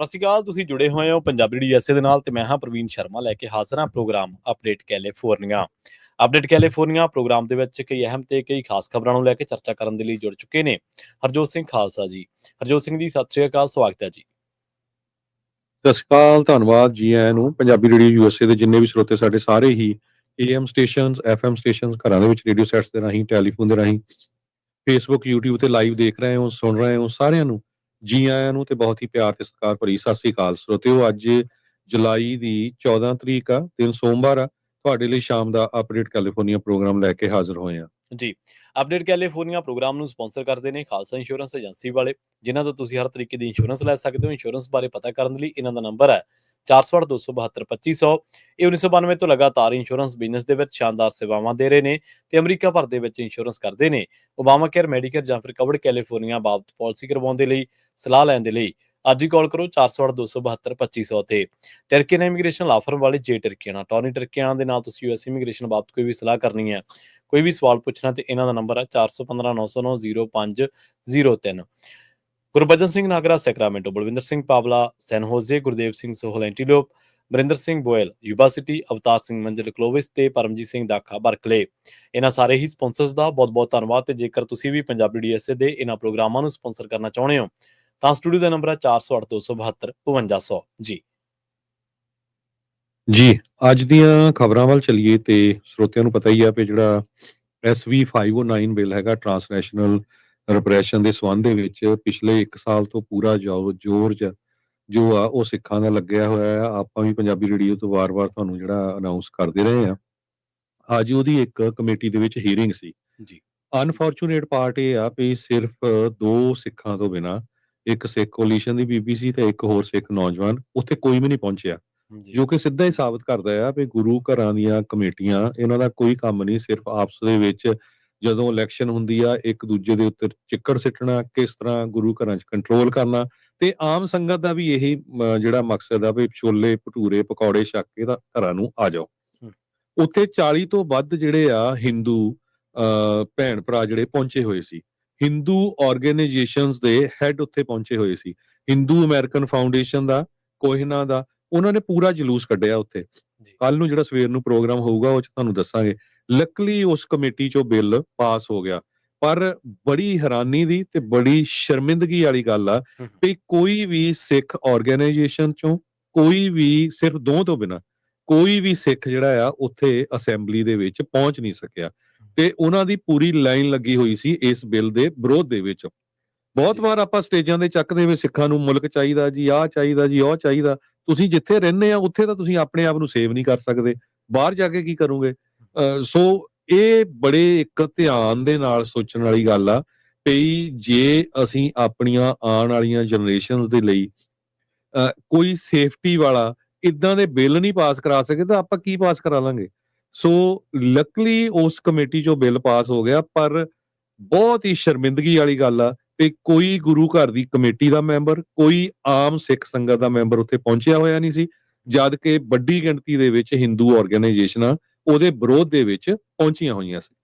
ਸਤਿ ਸ਼੍ਰੀ ਅਕਾਲ। ਤੁਸੀਂ ਜੁੜੇ ਹੋਏ ਹੋ ਪੰਜਾਬੀ USA ਦੇ ਨਾਲ ਤੇ ਮੈਂ ਹਾਂ ਪ੍ਰਵੀਨ ਸ਼ਰਮਾ ਲੈ ਕੇ ਹਾਜ਼ਰ ਹਾਂ program update California. Update California program ਦੇ ਵਿੱਚ ਕਈ ਅਹਿਮ ਤੇ ਕਈ ਖਾਸ ਖਬਰਾਂ ਨੂੰ ਲੈ ਕੇ ਚਰਚਾ ਕਰਨ ਦੇ ਲਈ ਜੁੜ ਚੁੱਕੇ ਨੇ ਹਰਜੋਤ ਸਿੰਘ ਖਾਲਸਾ ਜੀ। ਹਰਜੋਤ ਸਿੰਘ ਜੀ, ਸਤਿ ਸ਼੍ਰੀ ਅਕਾਲ, ਸਵਾਗਤ ਹੈ ਜੀ। ਸਤਿ ਸ਼੍ਰੀ ਅਕਾਲ, ਧੰਨਵਾਦ ਜੀ ਆਇਆਂ ਨੂੰ। ਪੰਜਾਬੀ ਰੇਡੀਓ USA ਦੇ ਜਿੰਨੇ ਵੀ ਸਰੋਤੇ ਸਾਡੇ ਸਾਰੇ ਹੀ AM ਸਟੇਸ਼ਨਸ, FM ਸਟੇਸ਼ਨਸ, ਘਰਾਂ ਦੇ ਵਿੱਚ ਰੇਡੀਓ ਸੈਟਸ ਦੇ ਰਾਹੀਂ, ਟੈਲੀਫੋਨ ਦੇ ਰਾਹੀਂ, ਫੇਸਬੁੱਕ, YouTube ਤੇ ਲਾਈਵ ਦੇਖ ਰਹੇ ਹੋ, ਸੁਣ ਰਹੇ ਹੋ, ਸਾਰਿਆਂ ਨੂੰ ਜੀ ਆਇਆਂ ਨੂੰ ਤੇ ਬਹੁਤ ਹੀ ਪਿਆਰ ਤੇ ਸਤਿਕਾਰ ਭਰੀ ਸਤਿ ਸ਼੍ਰੀ ਅਕਾਲ। ਸਰੋਤਿਓ, ਅੱਜ ਜੁਲਾਈ ਦੀ 14 ਤਰੀਕ ਆ, ਦਿਨ ਸੋਮਵਾਰ ਆ। ਤੁਹਾਡੇ ਲਈ ਸ਼ਾਮ ਦਾ ਅਪਡੇਟ ਕੈਲੀਫੋਰਨੀਆ ਪ੍ਰੋਗਰਾਮ ਲੈ ਕੇ ਹਾਜ਼ਰ ਹੋਏ ਆ ਜੀ। ਅਪਡੇਟ ਕੈਲੀਫੋਰਨੀਆ ਪ੍ਰੋਗਰਾਮ ਨੂੰ ਸਪਾਂਸਰ ਕਰਦੇ ਨੇ ਖਾਲਸਾ ਇੰਸ਼ੋਰੈਂਸ ਏਜੰਸੀ ਵਾਲੇ, ਜਿਨ੍ਹਾਂ ਤੋਂ ਤੁਸੀਂ ਹਰ ਤਰੀਕੇ ਦੀ ਇੰਸ਼ੋਰੈਂਸ ਲੈ ਸਕਦੇ ਹੋ। ਇੰਸ਼ੋਰੈਂਸ ਬਾਰੇ ਪਤਾ ਕਰਨ ਲਈ ਇਹਨਾਂ ਦਾ ਨੰਬਰ ਹੈ 468-272-2500। ਇਹ 1992 ਤੋਂ ਲਗਾਤਾਰ ਇੰਸ਼ੋਰੈਂਸ ਬਿਜ਼ਨਸ ਦੇ ਵਿੱਚ ਸ਼ਾਨਦਾਰ ਸੇਵਾਵਾਂ ਦੇ ਰਹੇ ਨੇ ਤੇ ਅਮਰੀਕਾ ਭਰ ਦੇ ਵਿੱਚ ਇੰਸ਼ੋਰੈਂਸ ਕਰਦੇ ਨੇ। ਓਬਾਮਾ ਕੇਅਰ, ਮੈਡੀਕੇਅਰ ਜਾਂ ਫਿਰ ਕਵਰਡ ਕੈਲੀਫੋਰਨੀਆ ਬਾਬਤ ਪਾਲਿਸੀ ਕਰਵਾਉਣ ਦੇ ਲਈ, ਸਲਾਹ ਲੈਣ ਦੇ ਲਈ ਅੱਜ ਹੀ ਕਾਲ ਕਰੋ 468-272-2500 ਤੇ। ਟਰਕੀਅਨ ਇਮੀਗ੍ਰੇਸ਼ਨ ਲਾਫਰਮ ਵਾਲੇ ਜੇ ਟਰਕੀਆਣਾ, ਟੌਨੀ ਟਰਕੀਆਣਾ ਦੇ ਨਾਲ ਤੁਸੀਂ US ਇਮੀਗ੍ਰੇਸ਼ਨ ਬਾਬਤ ਕੋਈ ਵੀ ਸਲਾਹ ਕਰਨੀ ਹੈ, ਕੋਈ ਵੀ ਸਵਾਲ ਪੁੱਛਣਾ, ਤੇ ਇਹਨਾਂ ਦਾ ਨੰਬਰ ਹੈ 415-909-0503। ਗੁਰਬਚਨ ਸਿੰਘ ਨਾਗਰਾ, ਸੈਕਰਾਮੈਂਟੋ, ਬਲਵਿੰਦਰ ਸਿੰਘ ਪਾਵਲਾ, ਸੈਨ ਹੋਜ਼ੇ, ਗੁਰਦੇਵ ਸਿੰਘ ਸੋਹਲ, ਐਂਟੀਲੋਪ, ਬਰਿੰਦਰ ਸਿੰਘ ਗੋਇਲ, ਯੂਬਾ ਸਿਟੀ, ਅਵਤਾਰ ਸਿੰਘ ਮੰਜ਼ਿਲ, ਕਲੋਵਿਸ ਤੇ ਪਰਮਜੀਤ ਸਿੰਘ ਦਾਖਾ, ਬਰਕਲੇ। ਇਹਨਾਂ ਸਾਰੇ ਹੀ ਸਪਾਂਸਰਸ ਦਾ ਬਹੁਤ ਬਹੁਤ ਧੰਨਵਾਦ। ਤੇ ਜੇਕਰ ਤੁਸੀਂ ਵੀ ਪੰਜਾਬੀ USA ਦੇ ਇਹਨਾਂ ਪ੍ਰੋਗਰਾਮਾਂ ਨੂੰ ਸਪਾਂਸਰ ਕਰਨਾ ਚਾਹੁੰਦੇ ਹੋ ਤਾਂ ਸਟੂਡੀਓ ਦਾ ਨੰਬਰ ਹੈ 408-272-5200 ਜੀ। ਜੀ। ਅੱਜ ਦੀਆਂ ਖਬਰਾਂ ਵੱਲ ਚੱਲੀਏ ਤੇ ਸਰੋਤਿਆਂ ਨੂੰ ਪਤਾ ਹੀ ਆ ਕਿ ਜਿਹੜਾ SV 509 ਬਿੱਲ ਹੈਗਾ, ਟਰਾਂਸਨੈਸ਼ਨਲ ਰਿਪਰੈਸ਼ਨ ਦੇ ਸੰਬੰਧ ਦੇ ਵਿੱਚ ਪਿਛਲੇ 1 ਸਾਲ ਤੋਂ ਪੂਰਾ ਜ਼ੋਰ ਜੋ ਆ ਉਹ ਸਿੱਖਾਂ ਦਾ ਲੱਗਿਆ ਹੋਇਆ ਆ। ਆਪਾਂ ਵੀ ਪੰਜਾਬੀ ਰੇਡੀਓ ਤੋਂ ਵਾਰ-ਵਾਰ ਤੁਹਾਨੂੰ ਜਿਹੜਾ ਅਨਾਉਂਸ ਕਰਦੇ ਰਹੇ ਆ। ਅੱਜ ਉਹਦੀ ਇੱਕ ਕਮੇਟੀ ਦੇ ਵਿੱਚ ਹੀਅਰਿੰਗ ਸੀ ਜੀ। ਅਨਫੋਰਚੂਨੇਟ ਪਾਰਟ ਇਹ ਆ ਵੀ ਸਿਰਫ 2 ਸਿੱਖਾਂ ਤੋਂ ਬਿਨਾਂ, ਇੱਕ ਸਿੱਖ ਕੋਲੀਸ਼ਨ ਦੀ ਬੀਬੀ ਸੀ ਤੇ ਇੱਕ ਹੋਰ ਸਿੱਖ ਨੌਜਵਾਨ, ਉੱਥੇ ਕੋਈ ਵੀ ਨਹੀਂ ਪਹੁੰਚਿਆ, ਜੋ ਕਿ ਸਿੱਧਾ ਹੀ ਸਾਬਤ ਕਰਦਾ ਆ ਵੀ ਗੁਰੂ ਘਰਾਂ ਦੀਆਂ ਕਮੇਟੀਆਂ, ਇਹਨਾਂ ਦਾ ਕੋਈ ਕੰਮ ਨਹੀਂ, ਸਿਰਫ ਆਪਸ ਦੇ ਵਿੱਚ ਜਦੋਂ ਇਲੈਕਸ਼ਨ ਹੁੰਦੀ ਆ ਇੱਕ ਦੂਜੇ ਦੇ ਉੱਤੇ ਚਿੱਕੜ ਸਿੱਟਣਾ, ਕਿਸ ਤਰ੍ਹਾਂ ਗੁਰੂ ਘਰਾਂ 'ਚ ਕੰਟਰੋਲ ਕਰਨਾ, ਤੇ ਆਮ ਸੰਗਤ ਦਾ ਵੀ ਇਹੀ ਜਿਹੜਾ ਮਕਸਦ ਆ ਵੀ ਛੋਲੇ ਭਟੂਰੇ ਪਕੌੜੇ ਛੱਕ ਕੇ ਤਾਂ ਘਰਾਂ ਨੂੰ ਆ ਜਾਓ। ਉੱਥੇ 40 ਤੋਂ ਵੱਧ ਜਿਹੜੇ ਆ ਹਿੰਦੂ ਭੈਣ ਭਰਾ ਜਿਹੜੇ ਪਹੁੰਚੇ ਹੋਏ ਸੀ, ਹਿੰਦੂ ਆਰਗੇਨਾਈਜੇਸ਼ਨਸ ਦੇ ਹੈਡ ਉੱਥੇ ਪਹੁੰਚੇ ਹੋਏ ਸੀ। ਹਿੰਦੂ ਅਮਰੀਕਨ ਫਾਊਂਡੇਸ਼ਨ ਦਾ, ਕੋਹਿਨਾ ਦਾ, ਉਹਨਾਂ ਨੇ ਪੂਰਾ ਜਲੂਸ ਕੱਢਿਆ ਉੱਥੇ। ਕੱਲ ਨੂੰ ਜਿਹੜਾ ਸਵੇਰ ਨੂੰ ਪ੍ਰੋਗਰਾਮ ਹੋਊਗਾ ਉਹ 'ਚ ਤੁਹਾਨੂੰ ਦੱਸਾਂਗੇ। ਲੱਕਲੀ ਉਸ ਕਮੇਟੀ 'ਚੋਂ ਬਿੱਲ ਪਾਸ ਹੋ ਗਿਆ, ਪਰ ਬੜੀ ਹੈਰਾਨੀ ਦੀ ਤੇ ਬੜੀ ਸ਼ਰਮਿੰਦਗੀ ਵਾਲੀ ਗੱਲ ਆ ਕਿ ਕੋਈ ਵੀ ਸਿੱਖ ਆਰਗੇਨਾਈਜੇਸ਼ਨ 'ਚੋਂ, ਕੋਈ ਵੀ, ਸਿਰਫ 2 ਤੋਂ ਬਿਨਾਂ ਕੋਈ ਵੀ ਸਿੱਖ ਜਿਹੜਾ ਆ ਉੱਥੇ ਅਸੈਂਬਲੀ ਦੇ ਵਿੱਚ ਪਹੁੰਚ ਨਹੀਂ ਸਕਿਆ ਤੇ ਉਹਨਾਂ ਦੀ ਪੂਰੀ ਲਾਈਨ ਲੱਗੀ ਹੋਈ ਸੀ ਇਸ ਬਿੱਲ ਦੇ ਵਿਰੋਧ ਦੇ ਵਿੱਚ। ਬਹੁਤ ਵਾਰ ਆਪਾਂ ਸਟੇਜਾਂ ਦੇ ਚੱਕਦੇ ਹੋਏ ਸਿੱਖਾਂ ਨੂੰ ਮੁਲਕ ਚਾਹੀਦਾ ਜੀ, ਆਹ ਚਾਹੀਦਾ ਜੀ, ਉਹ ਚਾਹੀਦਾ। ਤੁਸੀਂ ਜਿੱਥੇ ਰਹਿੰਦੇ ਆ ਉੱਥੇ ਤਾਂ ਤੁਸੀਂ ਆਪਣੇ ਆਪ ਨੂੰ ਸੇਵ ਨਹੀਂ ਕਰ ਸਕਦੇ, ਬਾਹਰ ਜਾ ਕੇ ਕੀ ਕਰੋਗੇ? ਸੋ ਇਹ ਬੜੇ ਇੱਕ ਧਿਆਨ ਦੇ ਨਾਲ ਸੋਚਣ ਵਾਲੀ ਗੱਲ ਆ ਵੀ ਜੇ ਅਸੀਂ ਆਪਣੀਆਂ ਆਉਣ ਵਾਲੀਆਂ ਜਨਰੇਸ਼ਨਸ ਦੇ ਲਈ ਕੋਈ ਸੇਫਟੀ ਵਾਲਾ ਇਦਾਂ ਦੇ ਬਿੱਲ ਨਹੀਂ ਪਾਸ ਕਰਾ ਸਕੇ ਤਾਂ ਆਪਾਂ ਕੀ ਪਾਸ ਕਰਾ ਲਾਂਗੇ? ਸੋ ਲੱਕਲੀ ਉਸ ਕਮੇਟੀ 'ਚੋਂ ਬਿੱਲ ਪਾਸ ਹੋ ਗਿਆ, ਪਰ ਬਹੁਤ ਹੀ ਸ਼ਰਮਿੰਦਗੀ ਵਾਲੀ ਗੱਲ ਆ ਤੇ ਕੋਈ ਗੁਰੂ ਘਰ ਦੀ ਕਮੇਟੀ ਦਾ ਮੈਂਬਰ, ਕੋਈ ਆਮ ਸਿੱਖ ਸੰਗਤ ਦਾ ਮੈਂਬਰ ਉੱਥੇ ਪਹੁੰਚਿਆ ਹੋਇਆ ਨਹੀਂ ਸੀ, ਜਦ ਕਿ ਵੱਡੀ ਗਿਣਤੀ ਦੇ ਵਿੱਚ ਹਿੰਦੂ ਆਰਗੇਨਾਈਜੇਸ਼ਨਾਂ ਉਹਦੇ ਵਿਰੋਧ ਦੇ ਵਿੱਚ ਪਹੁੰਚੀਆਂ ਹੋਈਆਂ ਸੀ।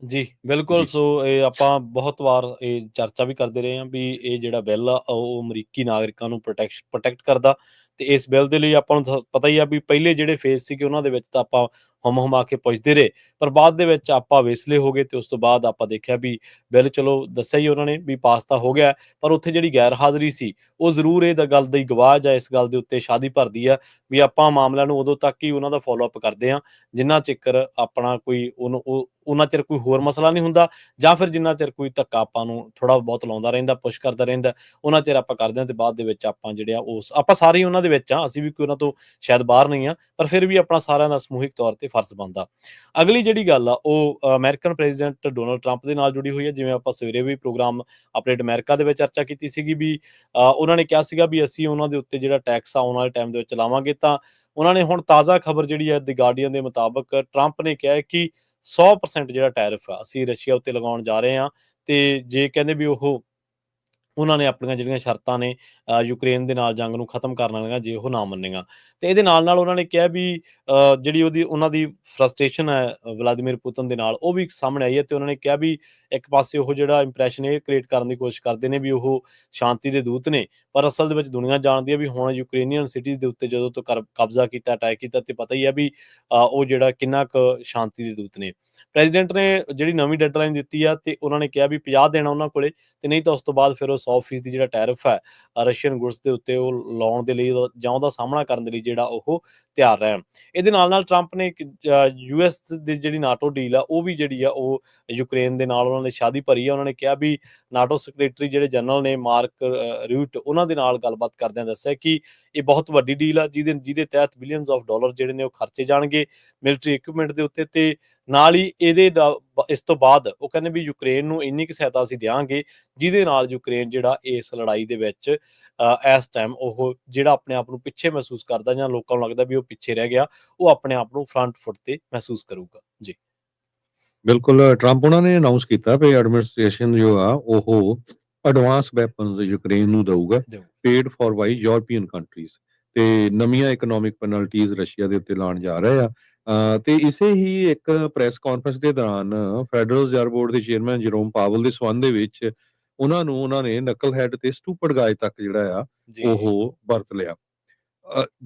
ਜੀ, ਬਿਲਕੁਲ। ਜੀ। ਸੋ ਇਹ ਆਪਾਂ ਬਹੁਤ ਵਾਰ ਇਹ ਚਰਚਾ ਵੀ ਕਰਦੇ ਰਹੇ ਹਾਂ ਵੀ ਇਹ ਜਿਹੜਾ ਬਿੱਲ ਆ ਉਹ ਅਮਰੀਕੀ ਨਾਗਰਿਕਾਂ ਨੂੰ ਪ੍ਰੋਟੈਕਟ ਕਰਦਾ ਤੇ ਇਸ ਬਿੱਲ ਦੇ ਲਈ ਆਪਾਂ ਨੂੰ ਪਤਾ ਹੀ ਆ ਵੀ ਪਹਿਲੇ ਜਿਹੜੇ ਫੇਜ਼ ਸੀਗੇ ਉਹਨਾਂ ਦੇ ਵਿੱਚ ਤਾਂ ਆਪਾਂ ਹੁਮ-ਹੁਮਾ ਕੇ ਪੁੱਛਦੇ ਰਹੇ, ਪਰ ਬਾਅਦ ਦੇ ਵਿੱਚ ਆਪਾਂ ਵੇਸਲੇ ਹੋ ਗਏ ਤੇ ਉਸ ਤੋਂ ਬਾਅਦ ਆਪਾਂ ਦੇਖਿਆ ਵੀ ਬਿੱਲ, ਚਲੋ ਦੱਸਿਆ ਹੀ ਉਹਨਾਂ ਨੇ ਵੀ ਪਾਸ ਤਾਂ ਹੋ ਗਿਆ, ਪਰ ਉੱਥੇ ਜਿਹੜੀ ਗੈਰ ਹਾਜ਼ਰੀ ਸੀ ਉਹ ਜ਼ਰੂਰ ਇਹ ਗੱਲ ਦੀ ਗਵਾਹ ਜਾਂ ਇਸ ਗੱਲ ਦੇ ਉੱਤੇ ਸ਼ਾਦੀ ਭਰਦੀ ਆ ਵੀ ਆਪਾਂ ਮਾਮਲਿਆਂ ਨੂੰ ਉਦੋਂ ਤੱਕ ਹੀ ਉਹਨਾਂ ਦਾ ਫੋਲੋ ਅਪ ਕਰਦੇ ਹਾਂ ਜਿੰਨਾ ਚਿਰ ਆਪਣਾ ਕੋਈ ਉਹਨਾਂ ਚਿਰ ਕੋਈ ਹੋਰ ਮਸਲਾ ਨਹੀਂ ਹੁੰਦਾ, ਜਾਂ ਫਿਰ ਜਿੰਨਾ ਚਿਰ ਕੋਈ ਧੱਕਾ ਆਪਾਂ ਨੂੰ ਥੋੜਾ ਬਹੁਤ ਲਾਉਂਦਾ ਰਹਿੰਦਾ, ਪੁਸ਼ ਕਰਦਾ ਰਹਿੰਦਾ, ਉਹਨਾਂ ਚਿਰ ਆਪਾਂ ਕਰਦੇ ਹਾਂ ਤੇ ਬਾਅਦ ਦੇ ਵਿੱਚ ਆਪਾਂ ਜਿਹੜੇ ਆ ਉਸ ਆਪਾਂ ਸਾਰੇ ਉਹਨਾਂ ਦੇ ਵਿੱਚ ਆ, ਅਸੀਂ ਵੀ ਕੋਈ ਉਹਨਾਂ ਤੋਂ ਸ਼ਾਇਦ ਬਾਹਰ ਨਹੀਂ ਆ, ਪਰ ਫਿਰ ਵੀ ਆਪਣਾ ਸਾਰਿਆਂ ਦਾ ਸਮੂਹਿਕ ਤੌਰ ਤੇ ਫਰਜ਼ ਬਣਦਾ। ਅਗਲੀ ਜਿਹੜੀ ਗੱਲ ਆ ਉਹ ਅਮਰੀਕਨ ਪ੍ਰੈਜ਼ੀਡੈਂਟ ਡੋਨਾਲਡ ਟਰੰਪ ਦੇ ਨਾਲ ਜੁੜੀ ਹੋਈ ਹੈ। ਜਿਵੇਂ ਆਪਾਂ ਸਵੇਰੇ ਵੀ ਪ੍ਰੋਗਰਾਮ ਅਪਡੇਟ ਅਮਰੀਕਾ ਦੇ ਵਿੱਚ ਚਰਚਾ ਕੀਤੀ ਸੀਗੀ ਵੀ ਉਹਨਾਂ ਨੇ ਕਿਹਾ ਸੀਗਾ ਵੀ ਅਸੀਂ ਉਹਨਾਂ ਦੇ ਉੱਤੇ ਜਿਹੜਾ ਟੈਕਸ ਆ ਆਉਣ ਵਾਲੇ ਟਾਈਮ ਦੇ ਵਿੱਚ ਲਾਵਾਂਗੇ, ਤਾਂ ਉਹਨਾਂ ਨੇ ਹੁਣ ਤਾਜ਼ਾ ਖਬਰ ਜਿਹੜੀ ਹੈ ਦੀ ਗਾਰਡੀਅਨ ਦੇ ਮੁਤਾਬਕ ਟਰੰਪ ਨੇ ਕਿਹਾ ਕਿ 100% ਜਿਹੜਾ ਟੈਰਿਫ ਆ ਅਸੀਂ ਰਸ਼ੀਆ ਉੱਤੇ ਲਗਾਉਣ ਜਾ ਰਹੇ ਹਾਂ, ਤੇ ਜੇ ਕਹਿੰਦੇ ਵੀ ਉਹਨਾਂ ਨੇ ਆਪਣੀਆਂ ਜਿਹੜੀਆਂ ਸ਼ਰਤਾਂ ਨੇ ਯੂਕਰੇਨ ਦੇ ਨਾਲ ਜੰਗ ਨੂੰ ਖਤਮ ਕਰਨ ਵਾਲੀਆਂ ਜੇ ਉਹ ਨਾ ਮੰਨੇਗਾ। ਤੇ ਇਹਦੇ ਨਾਲ ਉਹਨਾਂ ਨੇ ਕਿਹਾ ਵੀ ਜਿਹੜੀ ਉਹਨਾਂ ਦੀ ਫਰਸਟ੍ਰੇਸ਼ਨ ਹੈ ਵਲਾਦੀਮੀਰ ਪੁਤਿਨ ਦੇ ਨਾਲ, ਉਹ ਵੀ ਸਾਹਮਣੇ ਆਈ ਹੈ। ਤੇ ਉਹਨਾਂ ਨੇ ਕਿਹਾ ਵੀ ਇੱਕ ਪਾਸੇ ਉਹ ਜਿਹੜਾ ਇੰਪ੍ਰੈਸ਼ਨ ਇਹ ਕ੍ਰੀਏਟ ਕਰਨ ਦੀ ਕੋਸ਼ਿਸ਼ ਕਰਦੇ ਨੇ ਵੀ ਉਹ ਸ਼ਾਂਤੀ ਦੇ ਦੂਤ ਨੇ, ਪਰ ਅਸਲ ਦੇ ਵਿੱਚ ਦੁਨੀਆ ਜਾਣਦੀ ਹੈ ਵੀ ਹੁਣ ਯੂਕਰੇਨੀਅਨ ਸਿਟੀਜ਼ ਦੇ ਉੱਤੇ ਜਦੋਂ ਤੋਂ ਕਬਜ਼ਾ ਕੀਤਾ, ਅਟੈਕ ਕੀਤਾ, ਤੇ ਪਤਾ ਹੀ ਹੈ ਵੀ ਉਹ ਜਿਹੜਾ ਕਿੰਨਾ ਕੁ ਸ਼ਾਂਤੀ ਦੇ ਦੂਤ ਨੇ। ਪ੍ਰੈਜ਼ੀਡੈਂਟ ਨੇ ਜਿਹੜੀ ਨਵੀਂ ਡੈਡਲਾਈਨ ਦਿੱਤੀ ਆ, ਤੇ ਉਹਨਾਂ ਨੇ ਕਿਹਾ ਵੀ 50 ਦਿਨ ਉਹਨਾਂ ਕੋਲੇ, ਤੇ ਨਹੀਂ ਤਾਂ ਉਸ ਤੋਂ ਬਾਅਦ ਫਿਰ ਉਹ 100% ਜਿਹੜਾ ਟੈਰਿਫ ਹੈ ਰਸ਼ੀਅਨ ਗੁਡਸ ਦੇ ਉੱਤੇ ਉਹ ਲਾਉਣ ਦੇ ਲਈ ਜਾਂ ਉਹਦਾ ਸਾਹਮਣਾ ਕਰਨ ਦੇ ਲਈ ਜਿਹੜਾ ਉਹ ਤਿਆਰ ਰਹਿਣ। ਇਹਦੇ ਨਾਲ ਟਰੰਪ ਨੇ US ਦੀ ਜਿਹੜੀ ਨਾਟੋ ਡੀਲ ਆ, ਉਹ ਵੀ ਜਿਹੜੀ ਆ ਉਹ ਯੂਕਰੇਨ ਦੇ ਨਾਲ ਉਹਨਾਂ ਨੇ ਸ਼ਾਦੀ ਭਰੀ ਆ। ਉਹਨਾਂ ਨੇ ਕਿਹਾ ਵੀ ਨਾਟੋ ਸੈਕਟਰੀ ਜਿਹੜੇ ਜਨਰਲ ਨੇ ਮਾਰਕ ਰਿਊਟ, ਉਹਨਾਂ ਦੇ ਨਾਲ ਗੱਲਬਾਤ ਕਰਦਿਆਂ ਦੱਸਿਆ ਕਿ ਇਹ ਬਹੁਤ ਵੱਡੀ ਡੀਲ ਆ ਜਿਹਦੇ ਤਹਿਤ ਬਿਲੀਅਨਸ ਆਫ ਡਾਲਰ ਜਿਹੜੇ ਨੇ ਉਹ ਖਰਚੇ ਜਾਣਗੇ ਮਿਲਟਰੀ ਇਕਵਿਪਮੈਂਟ ਦੇ ਉੱਤੇ। ਤੇ ਨਾਲ ਹੀ ਇਸ ਤੋਂ ਬਾਅਦ ਉਹ ਕਹਿੰਦੇ ਵੀ ਯੂਕਰੇਨ ਨੂੰ ਇੰਨੀ ਕੁ ਸਹਾਇਤਾ ਅਸੀਂ ਦਿਆਂਗੇ ਜਿਹਦੇ ਨਾਲ ਯੂਕਰੇਨ ਜਿਹੜਾ ਇਸ ਲੜਾਈ ਦੇ ਵਿੱਚ ਇਸ ਟਾਈਮ ਉਹ ਜਿਹੜਾ ਆਪਣੇ ਆਪ ਨੂੰ ਪਿੱਛੇ ਮਹਿਸੂਸ ਕਰਦਾ ਜਾਂ ਲੋਕਾਂ ਨੂੰ ਲੱਗਦਾ ਵੀ ਉਹ ਪਿੱਛੇ ਰਹਿ ਗਿਆ, ਉਹ ਆਪਣੇ ਆਪ ਨੂੰ ਫਰੰਟ ਫੁੱਟ ਤੇ ਮਹਿਸੂਸ ਕਰੂਗਾ। ਜੀ ਬਿਲਕੁਲ, ਟਰੰਪ ਉਹਨਾਂ ਨੇ ਅਨਾਉਂਸ ਕੀਤਾ ਵੀ ਐਡਮਿਨਿਸਟ੍ਰੇਸ਼ਨ ਜੋ ਆ ਉਹ ਐਡਵਾਂਸ ਵੈਪਨਸ ਯੂਕਰੇਨ ਨੂੰ ਦਊਗਾ, paid for by European countries, ਤੇ ਨਵੀਆਂ ਇਕਨੋਮਿਕ ਪੈਨਲਟੀਜ਼ ਰਸ਼ੀਆ ਦੇ ਉੱਤੇ ਲਾਉਣ ਜਾ ਰਹੇ ਆ। ਤੇ ਇਸੇ ਹੀ ਇੱਕ ਪ੍ਰੈਸ ਕਾਨਫਰੰਸ ਦੇ ਦੌਰਾਨ ਫੈਡਰਲ ਰਿਜ਼ਰਵ ਬੋਰਡ ਦੇ ਚੇਅਰਮੈਨ ਜਰੋਮ ਪਾਵਲ ਦੇ ਸੰਬੰਧ ਦੇ ਵਿੱਚ ਉਹਨਾਂ ਨੇ ਨਕਲ ਹੈਡ ਤੇ ਸਟੂਪਡ ਗਾਏ ਤੱਕ ਜਿਹੜਾ ਆ ਉਹ ਵਰਤ ਲਿਆ।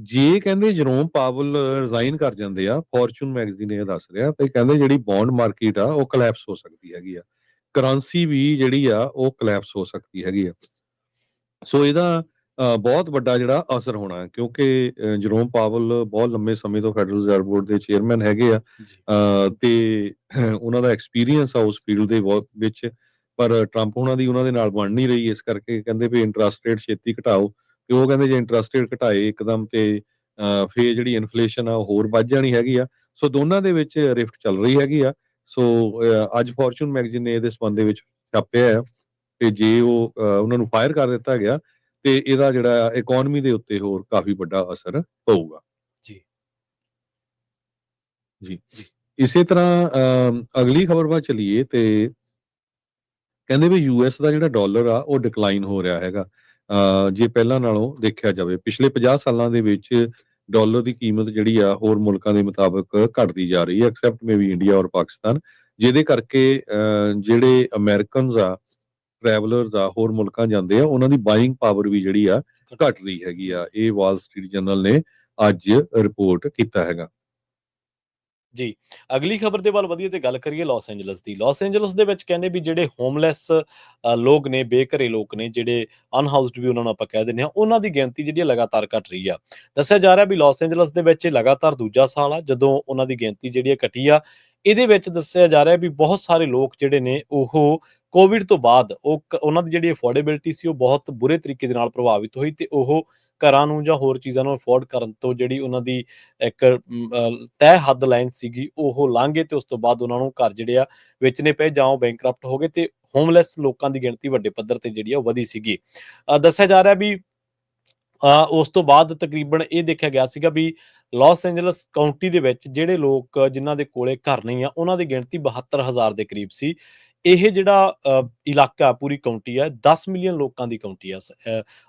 ਜੇ ਕਹਿੰਦੇ ਜਰੋਮ ਪਾਵਲ ਰਿਜ਼ਾਈਨ ਕਰ ਜਾਂਦੇ ਆ, ਫੋਰਚੂਨ ਮੈਗਜ਼ੀਨ ਇਹ ਦੱਸ ਰਿਹਾ, ਤੇ ਕਹਿੰਦੇ ਜਿਹੜੀ ਬੌਂਡ ਮਾਰਕੀਟ ਆ ਉਹ ਕੋਲੈਪਸ ਹੋ ਸਕਦੀ ਹੈਗੀ ਆ, ਕਰੰਸੀ ਵੀ ਜਿਹੜੀ ਆ ਉਹ ਕੋਲੈਪਸ ਹੋ ਸਕਦੀ ਹੈਗੀ ਆ। ਸੋ ਇਹਦਾ ਬਹੁਤ ਵੱਡਾ ਜਿਹੜਾ ਅਸਰ ਹੋਣਾ, ਕਿਉਂਕਿ ਜਰੋਮ ਪਾਵਲ ਬਹੁਤ ਲੰਮੇ ਸਮੇਂ ਤੋਂ ਫੈਡਰਲ ਰਿਜ਼ਰਵ ਬੋਰਡ ਦੇ ਚੇਅਰਮੈਨ ਹੈਗੇ ਆ, ਤੇ ਉਹਨਾਂ ਦਾ ਐਕਸਪੀਰੀਅੰਸ ਆ ਉਸ ਫੀਲਡ ਦੇ ਵਿੱਚ। ਪਰ ਟਰੰਪ ਉਹਨਾਂ ਦੇ ਨਾਲ ਬਣ ਨਹੀਂ ਰਹੀ, ਇਸ ਕਰਕੇ ਕਹਿੰਦੇ ਵੀ ਇੰਟਰਸਟ ਰੇਟ ਛੇਤੀ ਘਟਾਓ। ਤੇ ਉਹ ਕਹਿੰਦੇ ਜੇ ਇੰਟਰਸਟ ਰੇਟ ਘਟਾਏ ਇੱਕਦਮ ਤੇ ਫੇਰ ਜਿਹੜੀ ਇਨਫਲੇਸ਼ਨ ਆ ਉਹ ਹੋਰ ਵੱਧ ਜਾਣੀ ਹੈਗੀ ਆ। ਸੋ ਦੋਨਾਂ ਦੇ ਵਿੱਚ ਰਿਫਟ ਚੱਲ ਰਹੀ ਹੈਗੀ ਆ। ਸੋ ਅੱਜ ਫੋਰਚੂਨ ਮੈਗਜ਼ੀਨ ਨੇ ਇਹਦੇ ਸੰਬੰਧ ਦੇ ਵਿੱਚ ਛਾਪਿਆ ਆ, ਤੇ ਜੇ ਉਹ ਉਹਨਾਂ ਨੂੰ ਫਾਇਰ ਕਰ ਦਿੱਤਾ ਗਿਆ ਤੇ ਇਹਦਾ ਜਿਹੜਾ ਇਕਨੋਮੀ ਦੇ ਉੱਤੇ ਹੋਰ ਕਾਫੀ ਵੱਡਾ ਅਸਰ ਪਊਗਾ। ਜੀ ਇਸੇ ਤਰ੍ਹਾਂ ਅਗਲੀ ਖਬਰ ਵੱਲ ਚਲੀਏ, ਤੇ ਕਹਿੰਦੇ ਵੀ US ਦਾ ਜਿਹੜਾ ਡਾਲਰ ਆ ਉਹ ਡਿਕਲਾਈਨ ਹੋ ਰਿਹਾ ਹੈਗਾ। ਜੇ ਪਹਿਲਾਂ ਨਾਲੋਂ ਦੇਖਿਆ ਜਾਵੇ ਪਿਛਲੇ 50 ਸਾਲਾਂ ਦੇ ਵਿੱਚ ਡਾਲਰ ਦੀ ਕੀਮਤ ਜਿਹੜੀ ਆ ਹੋਰ ਮੁਲਕਾਂ ਦੇ ਮੁਤਾਬਕ ਘਟਦੀ ਜਾ ਰਹੀ ਹੈ, ਐਕਸੈਪਟ ਮੇਬੀ ਇੰਡੀਆ ਔਰ ਪਾਕਿਸਤਾਨ, ਜਿਹਦੇ ਕਰਕੇ ਜਿਹੜੇ ਅਮਰੀਕਨਸ ਆ, ਟਰੈਵਲਰਸ ਆ, ਹੋਰ ਮੁਲਕਾਂ ਜਾਂਦੇ ਆ, ਉਹਨਾਂ ਦੀ ਬਾਇੰਗ ਪਾਵਰ ਵੀ ਜਿਹੜੀ ਆ ਘਟ ਰਹੀ ਹੈਗੀ ਆ। ਇਹ ਵਾਲ ਸਟਰੀਟ ਜਰਨਲ ਨੇ ਅੱਜ ਰਿਪੋਰਟ ਕੀਤਾ ਹੈਗਾ। ਜੀ ਅਗਲੀ ਖਬਰ ਦੇ ਵੱਲ ਵਧੀਆ ਤੇ ਗੱਲ ਕਰੀਏ ਲਾਸ ਐਂਜਲਸ ਦੀ। ਲਾਸ ਐਂਜਲਸ ਦੇ ਵਿੱਚ ਕਹਿੰਦੇ ਵੀ ਜਿਹੜੇ ਹੋਮਲੈਸ ਲੋਕ ਨੇ, ਬੇਘਰੇ ਲੋਕ ਨੇ, ਜਿਹੜੇ ਅਨਹਾਊਸਡ ਵੀ ਉਹਨਾਂ ਨੂੰ ਆਪਾਂ ਕਹਿ ਦਿੰਦੇ ਹਾਂ, ਉਹਨਾਂ ਦੀ ਗਿਣਤੀ ਜਿਹੜੀ ਲਗਾਤਾਰ ਘਟ ਰਹੀ ਆ। ਦੱਸਿਆ ਜਾ ਰਿਹਾ ਵੀ ਲਾਸ ਐਂਜਲਸ ਦੇ ਵਿੱਚ ਲਗਾਤਾਰ ਦੂਜਾ ਸਾਲ ਆ ਜਦੋਂ ਉਹਨਾਂ ਦੀ ਗਿਣਤੀ ਜਿਹੜੀ ਘਟੀ ਆ। ਇਹਦੇ ਵਿੱਚ ਦੱਸਿਆ ਜਾ ਰਿਹਾ ਵੀ ਬਹੁਤ ਸਾਰੇ ਲੋਕ ਜਿਹੜੇ ਨੇ ਉਹ ਕੋਵਿਡ ਤੋਂ ਬਾਅਦ ਉਹਨਾਂ ਦੀ ਜਿਹੜੀ ਅਫੋਰਡੇਬਿਲਿਟੀ ਸੀ ਉਹ ਬਹੁਤ ਬੁਰੇ ਤਰੀਕੇ ਦੇ ਨਾਲ ਪ੍ਰਭਾਵਿਤ ਹੋਈ, ਤੇ ਉਹ ਘਰਾਂ ਨੂੰ ਜਾਂ ਹੋਰ ਚੀਜ਼ਾਂ ਨੂੰ ਅਫੋਰਡ ਕਰਨ ਤੋਂ ਜਿਹੜੀ ਉਹਨਾਂ ਦੀ ਇੱਕ ਤੈਅ ਹੱਦ ਲਾਈਨ ਸੀਗੀ ਉਹ ਲੰਘ ਗਏ, ਤੇ ਉਸ ਤੋਂ ਬਾਅਦ ਉਹਨਾਂ ਨੂੰ ਘਰ ਜਿਹੜੇ ਆ ਵੇਚਣੇ ਪਏ ਜਾਂ ਉਹ ਬੈਂਕਰਪਟ ਹੋ ਗਏ, ਤੇ ਹੋਮਲੈਸ ਲੋਕਾਂ ਦੀ ਗਿਣਤੀ ਵੱਡੇ ਪੱਧਰ ਤੇ ਜਿਹੜੀ ਆ ਉਹ ਵਧੀ ਸੀਗੀ। ਦੱਸਿਆ ਜਾ ਰਿਹਾ ਵੀ ਉਸ ਤੋਂ ਬਾਅਦ ਤਕਰੀਬਨ ਇਹ ਦੇਖਿਆ ਗਿਆ ਸੀਗਾ ਵੀ ਲਾਸ ਐਂਜਲਸ ਕਾਉਂਟੀ ਦੇ ਵਿੱਚ ਜਿਹੜੇ ਲੋਕ ਜਿਨ੍ਹਾਂ ਦੇ ਕੋਲੇ ਘਰ ਨਹੀਂ ਆ, ਉਹਨਾਂ ਦੀ ਗਿਣਤੀ 72,000 ਦੇ ਕਰੀਬ ਸੀ। ਇਹ ਜਿਹੜਾ ਇਲਾਕਾ ਪੂਰੀ ਕਾਉਂਟੀ ਹੈ 10 ਮਿਲੀਅਨ ਲੋਕਾਂ ਦੀ ਕਾਉਂਟੀ ਆ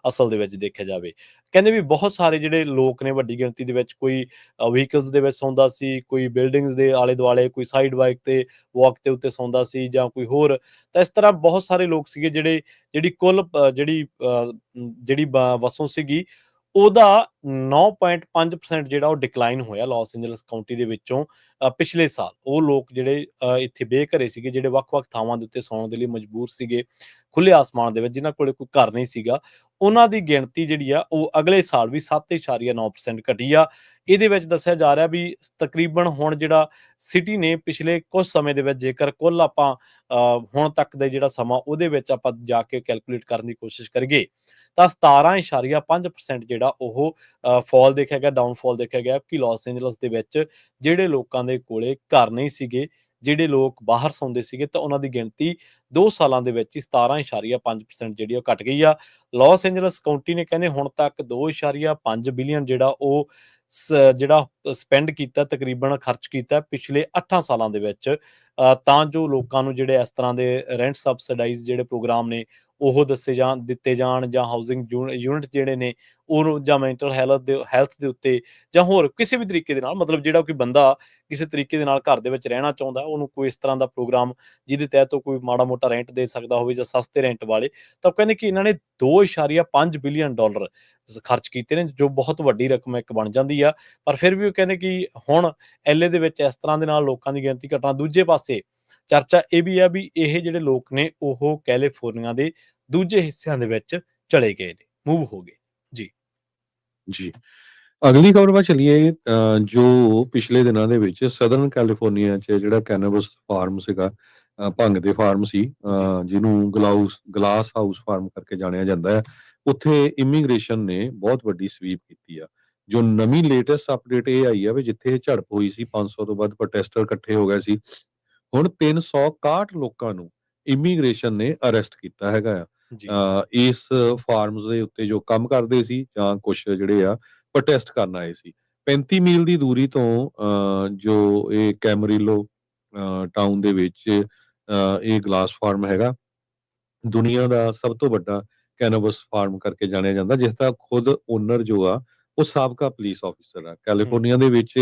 ਅਸਲ ਦੇ ਵਿੱਚ ਦੇਖਿਆ ਜਾਵੇ। ਕਹਿੰਦੇ ਵੀ ਬਹੁਤ ਸਾਰੇ ਜਿਹੜੇ ਲੋਕ ਨੇ ਵੱਡੀ ਗਿਣਤੀ ਦੇ ਵਿੱਚ, ਕੋਈ ਵਹੀਕਲਸ ਦੇ ਵਿੱਚ ਸੌਂਦਾ ਸੀ, ਕੋਈ ਬਿਲਡਿੰਗਸ ਦੇ ਆਲੇ ਦੁਆਲੇ, ਕੋਈ ਸਾਈਡ ਬਾਈਕ ਤੇ ਵਾਕ ਦੇ ਉੱਤੇ ਸੌਂਦਾ ਸੀ, ਜਾਂ ਕੋਈ ਹੋਰ। ਤਾਂ ਇਸ ਤਰ੍ਹਾਂ ਬਹੁਤ ਸਾਰੇ ਲੋਕ ਸੀਗੇ ਜਿਹੜੀ ਕੁੱਲ ਜਿਹੜੀ ਵਸੋਂ ਸੀਗੀ ਉਹਦਾ 9.5% ਜਿਹੜਾ ਉਹ ਡਿਕਲਾਈਨ ਹੋਇਆ ਲਾਸ ਐਂਜਲਸ ਕਾਉਂਟੀ ਦੇ ਵਿੱਚੋਂ ਪਿਛਲੇ ਸਾਲ। ਉਹ ਲੋਕ ਜਿਹੜੇ ਇੱਥੇ ਬੇਘਰੇ ਸੀਗੇ, ਜਿਹੜੇ ਵੱਖ-ਵੱਖ ਥਾਵਾਂ ਦੇ ਉੱਤੇ ਸੌਣ ਦੇ ਲਈ ਮਜਬੂਰ ਸੀਗੇ ਖੁੱਲੇ ਆਸਮਾਨ ਦੇ ਵਿੱਚ, ਜਿਨ੍ਹਾਂ ਕੋਲੇ ਕੋਈ ਘਰ ਨਹੀਂ ਸੀਗਾ, ਉਹਨਾਂ ਦੀ ਗਿਣਤੀ ਜਿਹੜੀ ਆ ਉਹ ਅਗਲੇ ਸਾਲ ਵੀ 7.9% ਘਟੀ ਆ। ਇਹਦੇ ਵਿੱਚ ਦੱਸਿਆ ਜਾ ਰਿਹਾ ਵੀ ਤਕਰੀਬਨ ਹੁਣ ਜਿਹੜਾ ਸਿਟੀ ਨੇ ਪਿਛਲੇ ਕੁਝ ਸਮੇਂ ਦੇ ਵਿੱਚ, ਜੇਕਰ ਕੁੱਲ ਆਪਾਂ ਹੁਣ ਤੱਕ ਦਾ ਜਿਹੜਾ ਸਮਾਂ ਉਹਦੇ ਵਿੱਚ ਆਪਾਂ ਜਾ ਕੇ ਕੈਲਕੂਲੇਟ ਕਰਨ ਦੀ ਕੋਸ਼ਿਸ਼ ਕਰੀਏ, ਤਾਂ 17.5% ਜਿਹੜਾ ਉਹ ਫਾਲ ਦੇਖਿਆ ਗਿਆ, ਡਾਊਨਫਾਲ ਦੇਖਿਆ ਗਿਆ ਕਿ ਲਾਸ ਐਂਜਲਸ ਦੇ ਵਿੱਚ ਜਿਹੜੇ ਲੋਕਾਂ ਦੇ ਕੋਲੇ ਘਰ ਨਹੀਂ ਸੀਗੇ, ਜਿਹੜੇ ਲੋਕ ਬਾਹਰ ਸੌਂਦੇ ਸੀਗੇ, ਤਾਂ ਉਹਨਾਂ ਦੀ ਗਿਣਤੀ 2 ਸਾਲਾਂ ਦੇ ਵਿੱਚ ਹੀ 17.5% ਜਿਹੜੀ ਉਹ ਘਟ ਗਈ ਆ। ਲਾਸ ਐਂਜਲਸ ਕਾਉਂਟੀ ਨੇ ਕਹਿੰਦੇ ਹੁਣ ਤੱਕ 2.5 ਬਿਲੀਅਨ ਜਿਹੜਾ ਉਹ ਜਿਹੜਾ ਸਪੈਂਡ ਕੀਤਾ, ਤਕਰੀਬਨ ਖਰਚ ਕੀਤਾ ਪਿਛਲੇ 8 ਸਾਲਾਂ ਦੇ ਵਿੱਚ ਤਾਂ ਜੋ ਲੋਕਾਂ ਨੂੰ ਜਿਹੜੇ ਇਸ ਤਰ੍ਹਾਂ ਦੇ ਰੈਂਟ ਸਬਸਿਡਾਈਜ਼ ਜਿਹੜੇ ਪ੍ਰੋਗਰਾਮ ਨੇ ਉਹ ਦਿੱਤੇ ਜਾਣ, ਜਾਂ ਹਾਊਸਿੰਗ ਯੂਨਿਟ ਜਿਹੜੇ ਨੇ ਉਹ, ਜਾਂ ਮੈਂਟਲ ਹੈਲਥ ਦੇ ਉੱਤੇ, ਜਾਂ ਹੋਰ ਕਿਸੇ ਵੀ ਤਰੀਕੇ ਦੇ ਨਾਲ, ਮਤਲਬ ਜਿਹੜਾ ਕੋਈ ਬੰਦਾ ਕਿਸੇ ਤਰੀਕੇ ਦੇ ਨਾਲ ਘਰ ਦੇ ਵਿੱਚ ਰਹਿਣਾ ਚਾਹੁੰਦਾ, ਉਹਨੂੰ ਕੋਈ ਇਸ ਤਰ੍ਹਾਂ ਦਾ ਪ੍ਰੋਗਰਾਮ ਜਿਹਦੇ ਤਹਿਤ ਉਹ ਕੋਈ ਮਾੜਾ ਮੋਟਾ ਰੈਂਟ ਦੇ ਸਕਦਾ ਹੋਵੇ, ਜਾਂ ਸਸਤੇ ਰੈਂਟ ਵਾਲੇ। ਤਾਂ ਕਹਿੰਦੇ ਕਿ ਇਹਨਾਂ ਨੇ 2.5 ਬਿਲੀਅਨ ਡਾਲਰ ਖਰਚ ਕੀਤੇ ਨੇ, ਜੋ ਬਹੁਤ ਵੱਡੀ ਰਕਮ ਇੱਕ ਬਣ ਜਾਂਦੀ ਆ। ਪਰ ਫਿਰ ਵੀ ਉਹ ਕਹਿੰਦੇ ਕਿ ਹੁਣ ਐਲਏ ਦੇ ਵਿੱਚ ਇਸ ਤਰ੍ਹਾਂ ਦੇ ਨਾਲ ਲੋਕਾਂ ਦੀ ਗਿਣਤੀ ਘਟਣਾ। ਦੂਜੇ ਪਾਸੇ ਚਰਚਾ ਇਹ ਵੀ ਆ ਵੀ ਇਹ ਜਿਹੜੇ ਲੋਕ ਨੇ ਉਹ ਕੈਲੀਫੋਰਨੀਆ ਦੇ ਦੂਜੇ ਹਿੱਸਿਆਂ ਦੇ ਵਿੱਚ ਚਲੇ ਗਏ ਨੇ, ਮੂਵ ਹੋ ਗਏ। ਜੀ ਜੀ। ਅਗਲੀ ਖਬਰ ਵੱਲ ਚੱਲੀਏ। ਜੋ ਪਿਛਲੇ ਦਿਨਾਂ ਦੇ ਵਿੱਚ ਸਦਰਨ ਕੈਲੀਫੋਰਨੀਆ 'ਚ ਜਿਹੜਾ ਕੈਨੇਬਸ ਫਾਰਮ ਸੀਗਾ, ਭੰਗ ਦੇ ਫਾਰਮ ਸੀ, ਜੀ ਜਿਹਨੂੰ ਗਲਾਸ ਹਾਊਸ ਫਾਰਮ ਕਰਕੇ ਜਾਣਿਆ ਜਾਂਦਾ ਹੈ, ਉੱਥੇ ਇਮੀਗ੍ਰੇਸ਼ਨ ਨੇ ਬਹੁਤ ਵੱਡੀ ਸਵੀਪ ਕੀਤੀ ਆ। ਜੋ ਨਵੀਂ ਲੇਟੈਸਟ ਅਪਡੇਟ ਇਹ ਆਈ ਆ ਵੀ ਜਿੱਥੇ ਝੜਪ ਹੋਈ ਸੀ, 500 ਤੋਂ ਵੱਧ ਪ੍ਰੋਟੈਸਟਰ ਇਕੱਠੇ ਹੋ ਗਏ ਸੀ, ਹੁਣ 361 ਲੋਕਾਂ ਨੂੰ ਇਮੀਗ੍ਰੇਸ਼ਨ ਨੇ ਅਰੈਸਟ ਕੀਤਾ ਹੈਗਾ ਆ। ਜੀ ਇਸ ਫਾਰਮਸ ਦੇ ਉੱਤੇ ਜੋ ਕੰਮ ਕਰਦੇ ਸੀ, ਜਾਂ ਕੁਛ ਜਿਹੜੇ ਆ ਪ੍ਰੋਟੈਸਟ ਕਰਨ ਆਏ ਸੀ। 35 ਮੀਲ ਦੀ ਦੂਰੀ ਤੋਂ ਜੋ ਇਹ ਕੈਮਰੀਲੋ ਟਾਊਨ ਦੇ ਵਿੱਚ ਇਹ ਗਲਾਸ ਫਾਰਮ ਹੈਗਾ, ਦੁਨੀਆ ਦਾ ਸਭ ਤੋਂ ਵੱਡਾ ਕੈਨੇਬਸ ਫਾਰਮ ਕਰਕੇ ਜਾਣਿਆ ਜਾਂਦਾ, ਜਿਸ ਦਾ ਖੁਦ ਓਨਰ ਜੋ ਆ ਉਹ ਸਾਬਕਾ ਪੁਲਿਸ ਆਫੀਸਰ ਆ। ਕੈਲੀਫੋਰਨੀਆ ਦੇ ਵਿੱਚ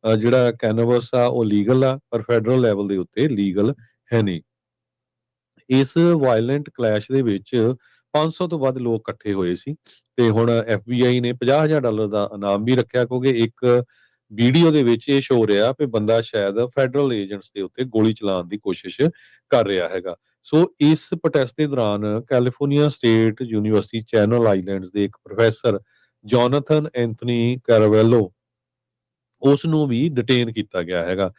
ਜਿਹੜਾ ਕੈਨੇਬਸ ਆ ਉਹ ਲੀਗਲ ਆ, ਪਰ ਫੈਡਰਲ ਲੈਵਲ ਦੇ ਉੱਤੇ ਲੀਗਲ ਹੈ ਨਹੀਂ। ਇਸ ਵਾਇਲੈਂਟ ਕਲੈਸ਼ ਦੇ ਵਿੱਚ 500 ਤੋਂ ਵੱਧ ਲੋਕ ਇਕੱਠੇ ਹੋਏ ਸੀ, ਤੇ ਹੁਣ FBI ਨੇ $50,000 ਦਾ ਇਨਾਮ ਵੀ ਰੱਖਿਆ, ਕਿਉਂਕਿ ਇੱਕ ਵੀਡੀਓ ਦੇ ਵਿੱਚ ਇਹ ਸ਼ੋ ਰਿਹਾ ਕਿ ਬੰਦਾ ਸ਼ਾਇਦ ਫੈਡਰਲ ਏਜੰਟਸ ਦੇ ਉੱਤੇ ਗੋਲੀ ਚਲਾਉਣ ਦੀ ਕੋਸ਼ਿਸ਼ ਕਰ ਰਿਹਾ ਹੈਗਾ। ਸੋ ਇਸ ਪ੍ਰੋਟੈਸਟ ਦੇ ਦੌਰਾਨ California state university channel islands ਦੇ ਇੱਕ ਪ੍ਰੋਫੈਸਰ ਜੋਨਾਥਨ ਐਂਥਨੀ ਕਾਰਾਵੇਲੋ, ਉਸ ਨੂੰ ਵੀ ਡਿਟੇਨ ਕੀਤਾ ਗਿਆ ਹੈਗਾ।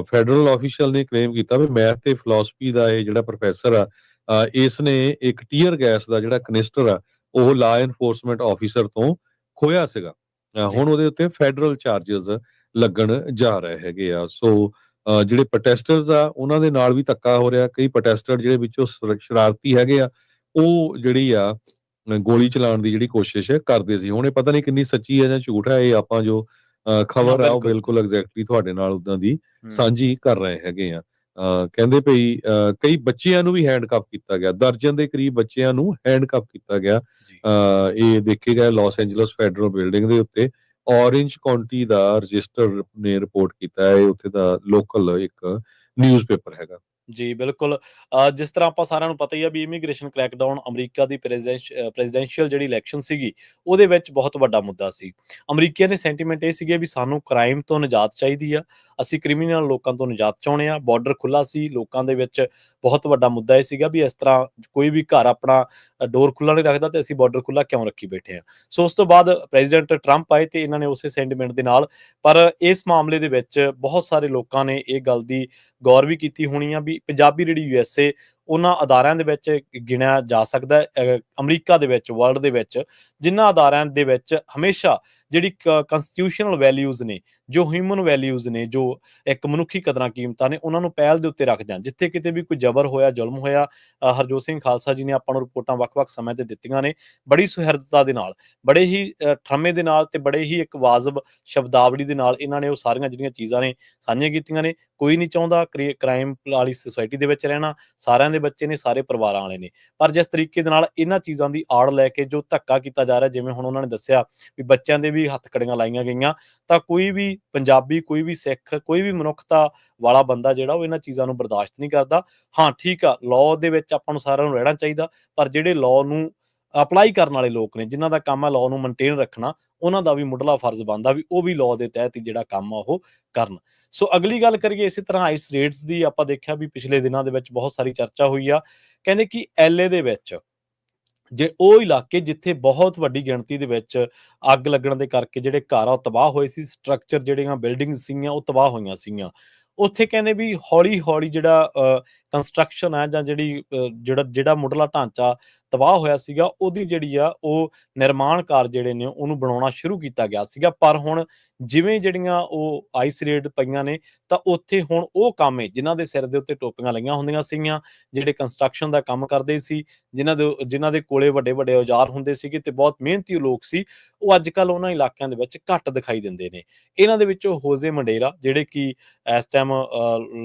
ਫੈਡਰਲ ਆਫੀਸ਼ੀਅਲ ਨੇ ਕਲੇਮ ਕੀਤਾ ਵੀ ਮੈਥ ਤੇ ਫਿਲਾਸਫੀ ਦਾ ਇਹ ਜਿਹੜਾ ਪ੍ਰੋਫੈਸਰ ਆ, ਇਸ ਨੇ ਇੱਕ ਟੀਅਰ ਗੈਸ ਦਾ ਜਿਹੜਾ ਕਨਿਸਟਰ ਆ ਉਹ ਲਾ ਐਨਫੋਰਸਮੈਂਟ ਆਫੀਸਰ ਤੋਂ ਖੋਇਆ ਸੀਗਾ। ਜੀ ਹੁਣ ਉਹਦੇ ਉੱਤੇ ਫੈਡਰਲ ਚਾਰजेस ਲੱਗਣ ਜਾ ਰਹੇ ਹੈਗੇ ਆ। ਸੋ ਜਿਹੜੇ ਪ੍ਰੋਟੈਸਟਰਸ ਆ ਉਹਨਾਂ ਦੇ ਨਾਲ ਵੀ ਧੱਕਾ ਹੋ ਰਿਹਾ। ਕਈ ਪ੍ਰੋਟੈਸਟਰ ਜਿਹੜੇ ਵਿੱਚੋਂ ਸ਼ਰਾਰਤੀ ਹੈਗੇ ਆ, ਉਹ ਜਿਹੜੀ ਆ ਗੋਲੀ ਚਲਾਉਣ ਦੀ ਜਿਹੜੀ ਕੋਸ਼ਿਸ਼ ਕਰਦੇ ਸੀ। ਹੁਣ ਇਹ ਪਤਾ ਨਹੀਂ ਕਿੰਨੀ ਸੱਚੀ ਹੈ ਜਾਂ ਝੂਠ ਹੈ, ਇਹ ਆਪਾਂ ਜੋ ਹਾਂ ਖਬਰ ਆ ਉਹ ਬਿਲਕੁਲ ਬਿਲਕੁਲ ਐਗਜ਼ੈਕਟਲੀ ਤੁਹਾਡੇ ਨਾਲ ਉਦਾਂ ਦੀ ਹੂੰ ਸਾਂਝੀ ਕਰ ਰਹੇ ਹੈਗੇ ਆ। ਕਹਿੰਦੇ ਭਈ ਕਈ ਬੱਚਿਆਂ ਨੂੰ ਵੀ ਹੈਂਡਕਫ ਕੀਤਾ ਗਿਆ, ਦਰਜਨ ਦੇ ਕਰੀਬ ਬੱਚਿਆਂ ਨੂੰ ਹੈਂਡਕਫ ਕੀਤਾ ਗਿਆ। ਜੀ ਇਹ ਦੇਖੇ ਗਏ ਲਾਸ ਐਂਜਲਸ ਫੈਡਰਲ ਬਿਲਡਿੰਗ ਦੇ ਉੱਤੇ। ਔਰੇਂਜ ਕਾਉਂਟੀ ਦਾ ਰਜਿਸਟਰ ਨੇ ਰਿਪੋਰਟ ਕੀਤਾ ਹੈ, ਇਹ ਉੱਥੇ ਦਾ ਲੋਕਲ ਇੱਕ ਨਿਊਜ਼ਪੇਪਰ ਹੈਗਾ। ਜੀ ਬਿਲਕੁਲ। ਜਿਸ ਤਰ੍ਹਾਂ ਆਪਾਂ ਸਾਰਿਆਂ ਨੂੰ ਪਤਾ ਹੀ ਆ ਵੀ ਇਮੀਗ੍ਰੇਸ਼ਨ ਕ੍ਰੈਕਡਾਊਨ ਅਮਰੀਕਾ ਦੀ ਪ੍ਰੈਜ਼ੀਡੈਂਸ਼ੀਅਲ ਜਿਹੜੀ ਇਲੈਕਸ਼ਨ ਸੀਗੀ, ਉਹਦੇ ਵਿੱਚ ਬਹੁਤ ਵੱਡਾ ਮੁੱਦਾ ਸੀ। ਅਮਰੀਕੀਆਂ ਦੇ ਸੈਂਟੀਮੈਂਟ ਇਹ ਸੀਗੇ ਵੀ ਸਾਨੂੰ ਕ੍ਰਾਈਮ ਤੋਂ ਨਿਜਾਤ ਚਾਹੀਦੀ ਆ, ਅਸੀਂ ਕ੍ਰਿਮੀਨਲ ਲੋਕਾਂ ਤੋਂ ਨਿਜਾਤ ਚਾਹੁੰਦੇ ਆ। ਬਾਰਡਰ ਖੁੱਲਾ ਸੀ, ਲੋਕਾਂ ਦੇ ਵਿੱਚ ਬਹੁਤ ਵੱਡਾ ਮੁੱਦਾ ਇਹ ਸੀਗਾ ਵੀ ਇਸ ਤਰ੍ਹਾਂ ਕੋਈ ਵੀ ਘਰ ਆਪਣਾ ਡੋਰ ਖੁੱਲਾ ਨਹੀਂ ਰੱਖਦਾ, ਤੇ ਅਸੀਂ ਬਾਰਡਰ ਖੁੱਲਾ ਕਿਉਂ ਰੱਖੀ ਬੈਠੇ ਆ। ਸੋ ਉਸ ਤੋਂ ਬਾਅਦ ਪ੍ਰੈਜ਼ੀਡੈਂਟ ਟਰੰਪ ਆਏ, ਤੇ ਇਹਨਾਂ ਨੇ ਉਸੇ ਸੈਂਟੀਮੈਂਟ ਦੇ ਨਾਲ, ਪਰ ਇਸ ਮਾਮਲੇ ਦੇ ਵਿੱਚ ਬਹੁਤ ਸਾਰੇ ਲੋਕਾਂ ਨੇ ਇਹ ਗੱਲ ਦੀ ਗੌਰ ਵੀ ਕੀਤੀ ਹੋਣੀ ਆ ਵੀ ਪੰਜਾਬੀ ਜਿਹੜੀ USA ਉਹਨਾਂ ਅਦਾਰਿਆਂ ਦੇ ਵਿੱਚ ਗਿਣਿਆ ਜਾ ਸਕਦਾ ਹੈ, ਅਮਰੀਕਾ ਦੇ ਵਿੱਚ, ਵਰਲਡ ਦੇ ਵਿੱਚ, ਜਿਨ੍ਹਾਂ ਅਦਾਰਿਆਂ ਦੇ ਵਿੱਚ ਹਮੇਸ਼ਾ ਜਿਹੜੀ ਕੰਸਟੀਟਿਊਸ਼ਨਲ ਵੈਲਿਊਜ਼ ਨੇ, ਜੋ ਹਿਊਮਨ ਵੈਲਿਊਜ਼ ਨੇ, ਜੋ ਇੱਕ ਮਨੁੱਖੀ ਕਦਰਾਂ ਕੀਮਤਾਂ ਨੇ, ਉਹਨਾਂ ਨੂੰ ਪਹਿਲ ਦੇ ਉੱਤੇ ਰੱਖਦੇ ਹਨ। ਜਿੱਥੇ ਕਿਤੇ ਵੀ ਕੋਈ ਜਬਰ ਹੋਇਆ, ਜ਼ੁਲਮ ਹੋਇਆ, ਹਰਜੋਤ ਸਿੰਘ ਖਾਲਸਾ ਜੀ ਨੇ ਆਪਾਂ ਨੂੰ ਰਿਪੋਰਟਾਂ ਵੱਖ-ਵੱਖ ਸਮੇਂ ਤੇ ਦਿੱਤੀਆਂ ਨੇ, ਬੜੀ ਸੁਹਿਰਦਤਾ ਦੇ ਨਾਲ, ਬੜੇ ਹੀ ਠਰਮੇ ਦੇ ਨਾਲ, ਤੇ ਬੜੇ ਹੀ ਇੱਕ ਵਾਜਬ ਸ਼ਬਦਾਵਲੀ ਦੇ ਨਾਲ ਇਹਨਾਂ ਨੇ ਉਹ ਸਾਰੀਆਂ ਜਿਹੜੀਆਂ ਚੀਜ਼ਾਂ ਨੇ ਸਾਂਝੀਆਂ ਕੀਤੀਆਂ ਨੇ। ਕੋਈ ਨਹੀਂ ਚਾਹੁੰਦਾ ਕ੍ਰਾਈਮ ਵਾਲੀ ਸੁਸਾਇਟੀ ਦੇ ਵਿੱਚ ਰਹਿਣਾ, ਸਾਰਿਆਂ ਦੇ ਬੱਚੇ ਨੇ, ਸਾਰੇ ਪਰਿਵਾਰਾਂ ਵਾਲੇ ਨੇ। ਪਰ ਜਿਸ ਤਰੀਕੇ ਦੇ ਨਾਲ ਇਹਨਾਂ ਚੀਜ਼ਾਂ ਦੀ ਆੜ ਲੈ ਕੇ ਜੋ ਧੱਕਾ ਕੀਤਾ ਜਾ ਰਿਹਾ, ਜਿਵੇਂ ਹੁਣ ਉਹਨਾਂ ਨੇ ਦੱਸਿਆ ਵੀ ਬੱਚਿਆਂ ਦੇ ਵੀ ਹੱਥਕੜੀਆਂ ਲਾਈਆਂ ਗਈਆਂ, ਤਾਂ ਕੋਈ ਵੀ ਪੰਜਾਬੀ, ਕੋਈ ਵੀ ਸਿੱਖ, ਕੋਈ ਵੀ ਮਨੁੱਖਤਾ ਵਾਲਾ ਬੰਦਾ ਜਿਹੜਾ ਉਹ ਇਹਨਾਂ ਚੀਜ਼ਾਂ ਨੂੰ ਬਰਦਾਸ਼ਤ ਨਹੀਂ ਕਰਦਾ। ਹਾਂ ਠੀਕ ਆ, ਲਾਅ ਦੇ ਵਿੱਚ ਆਪਾਂ ਨੂੰ ਸਾਰਿਆਂ ਨੂੰ ਰਹਿਣਾ ਚਾਹੀਦਾ, ਪਰ ਜਿਹੜੇ ਲਾਅ ਨੂੰ ਅਪਲਾਈ ਕਰਨ ਵਾਲੇ ਲੋਕ ਨੇ, ਜਿਨ੍ਹਾਂ ਦਾ ਕੰਮ ਹੈ ਲਾਅ ਨੂੰ ਮੇਨਟੇਨ ਰੱਖਣਾ, ਉਹਨਾਂ ਦਾ ਵੀ ਮੁੱਢਲਾ ਫਰਜ਼ ਬਣਦਾ ਵੀ ਉਹ ਵੀ ਲਾਅ ਦੇ ਤਹਿਤ ਹੀ ਜਿਹੜਾ ਕੰਮ ਆ ਉਹ ਕਰਨ। ਸੋ ਅਗਲੀ ਗੱਲ ਕਰੀਏ ਇਸੇ ਤਰ੍ਹਾਂ ਆਈਸ ਰੇਡਸ ਦੀ। ਆਪਾਂ ਦੇਖਿਆ ਵੀ ਪਿਛਲੇ ਦਿਨਾਂ ਦੇ ਵਿੱਚ ਬਹੁਤ ਸਾਰੀ ਚਰਚਾ ਹੋਈ ਆ। ਕਹਿੰਦੇ ਕਿ LA ਦੇ ਵਿੱਚ ਜੇ ਉਹ ਇਲਾਕੇ ਜਿੱਥੇ ਬਹੁਤ ਵੱਡੀ ਗਿਣਤੀ ਦੇ ਵਿੱਚ ਅੱਗ ਲੱਗਣ ਦੇ ਕਰਕੇ ਜਿਹੜੇ ਘਰ ਆ ਉਹ ਤਬਾਹ ਹੋਏ ਸੀ, ਸਟਰਕਚਰ ਜਿਹੜੀਆਂ ਬਿਲਡਿੰਗਸ ਸੀਗੀਆਂ ਉਹ ਤਬਾਹ ਹੋਈਆਂ ਸੀਗੀਆਂ। ਉੱਥੇ ਕਹਿੰਦੇ ਵੀ ਹੌਲੀ-ਹੌਲੀ ਜਿਹੜਾ ਕੰਸਟਰਕਸ਼ਨ ਹੈ, ਜਾਂ ਜਿਹੜਾ ਮੁੱਢਲਾ ਢਾਂਚਾ ਤਬਾਹ ਹੋਇਆ ਸੀਗਾ, ਉਹਦੀ ਜਿਹੜੀ ਆ ਉਹ ਨਿਰਮਾਣ ਕਾਰਜ ਜਿਹੜੇ ਨੇ ਉਹਨੂੰ ਬਣਾਉਣਾ ਸ਼ੁਰੂ ਕੀਤਾ ਗਿਆ ਸੀਗਾ। ਪਰ ਹੁਣ ਜਿਵੇਂ ਜਿਹੜੀਆਂ ਉਹ ਆਈਸ ਰੇਡ ਪਈਆਂ ਨੇ, ਤਾਂ ਉੱਥੇ ਹੁਣ ਉਹ ਕਾਮੇ ਜਿਨ੍ਹਾਂ ਦੇ ਸਿਰ ਦੇ ਉੱਤੇ ਟੋਪੀਆਂ ਲਾਈਆਂ ਹੁੰਦੀਆਂ ਸੀਗੀਆਂ, ਜਿਹੜੇ ਕੰਸਟਰਕਸ਼ਨ ਦਾ ਕੰਮ ਕਰਦੇ ਸੀ, ਜਿਨ੍ਹਾਂ ਦੇ ਕੋਲੇ ਵੱਡੇ-ਵੱਡੇ ਔਜ਼ਾਰ ਹੁੰਦੇ ਸੀਗੇ, ਤੇ ਬਹੁਤ ਮਿਹਨਤੀ ਲੋਕ ਸੀ, ਉਹ ਅੱਜ-ਕੱਲ੍ਹ ਉਹਨਾਂ ਇਲਾਕਿਆਂ ਦੇ ਵਿੱਚ ਘੱਟ ਦਿਖਾਈ ਦਿੰਦੇ ਨੇ। ਇਹਨਾਂ ਦੇ ਵਿੱਚੋਂ ਹੋਜ਼ੇ ਮੰਡੇਰਾ, ਜਿਹੜੇ ਕਿ ਇਸ ਟਾਈਮ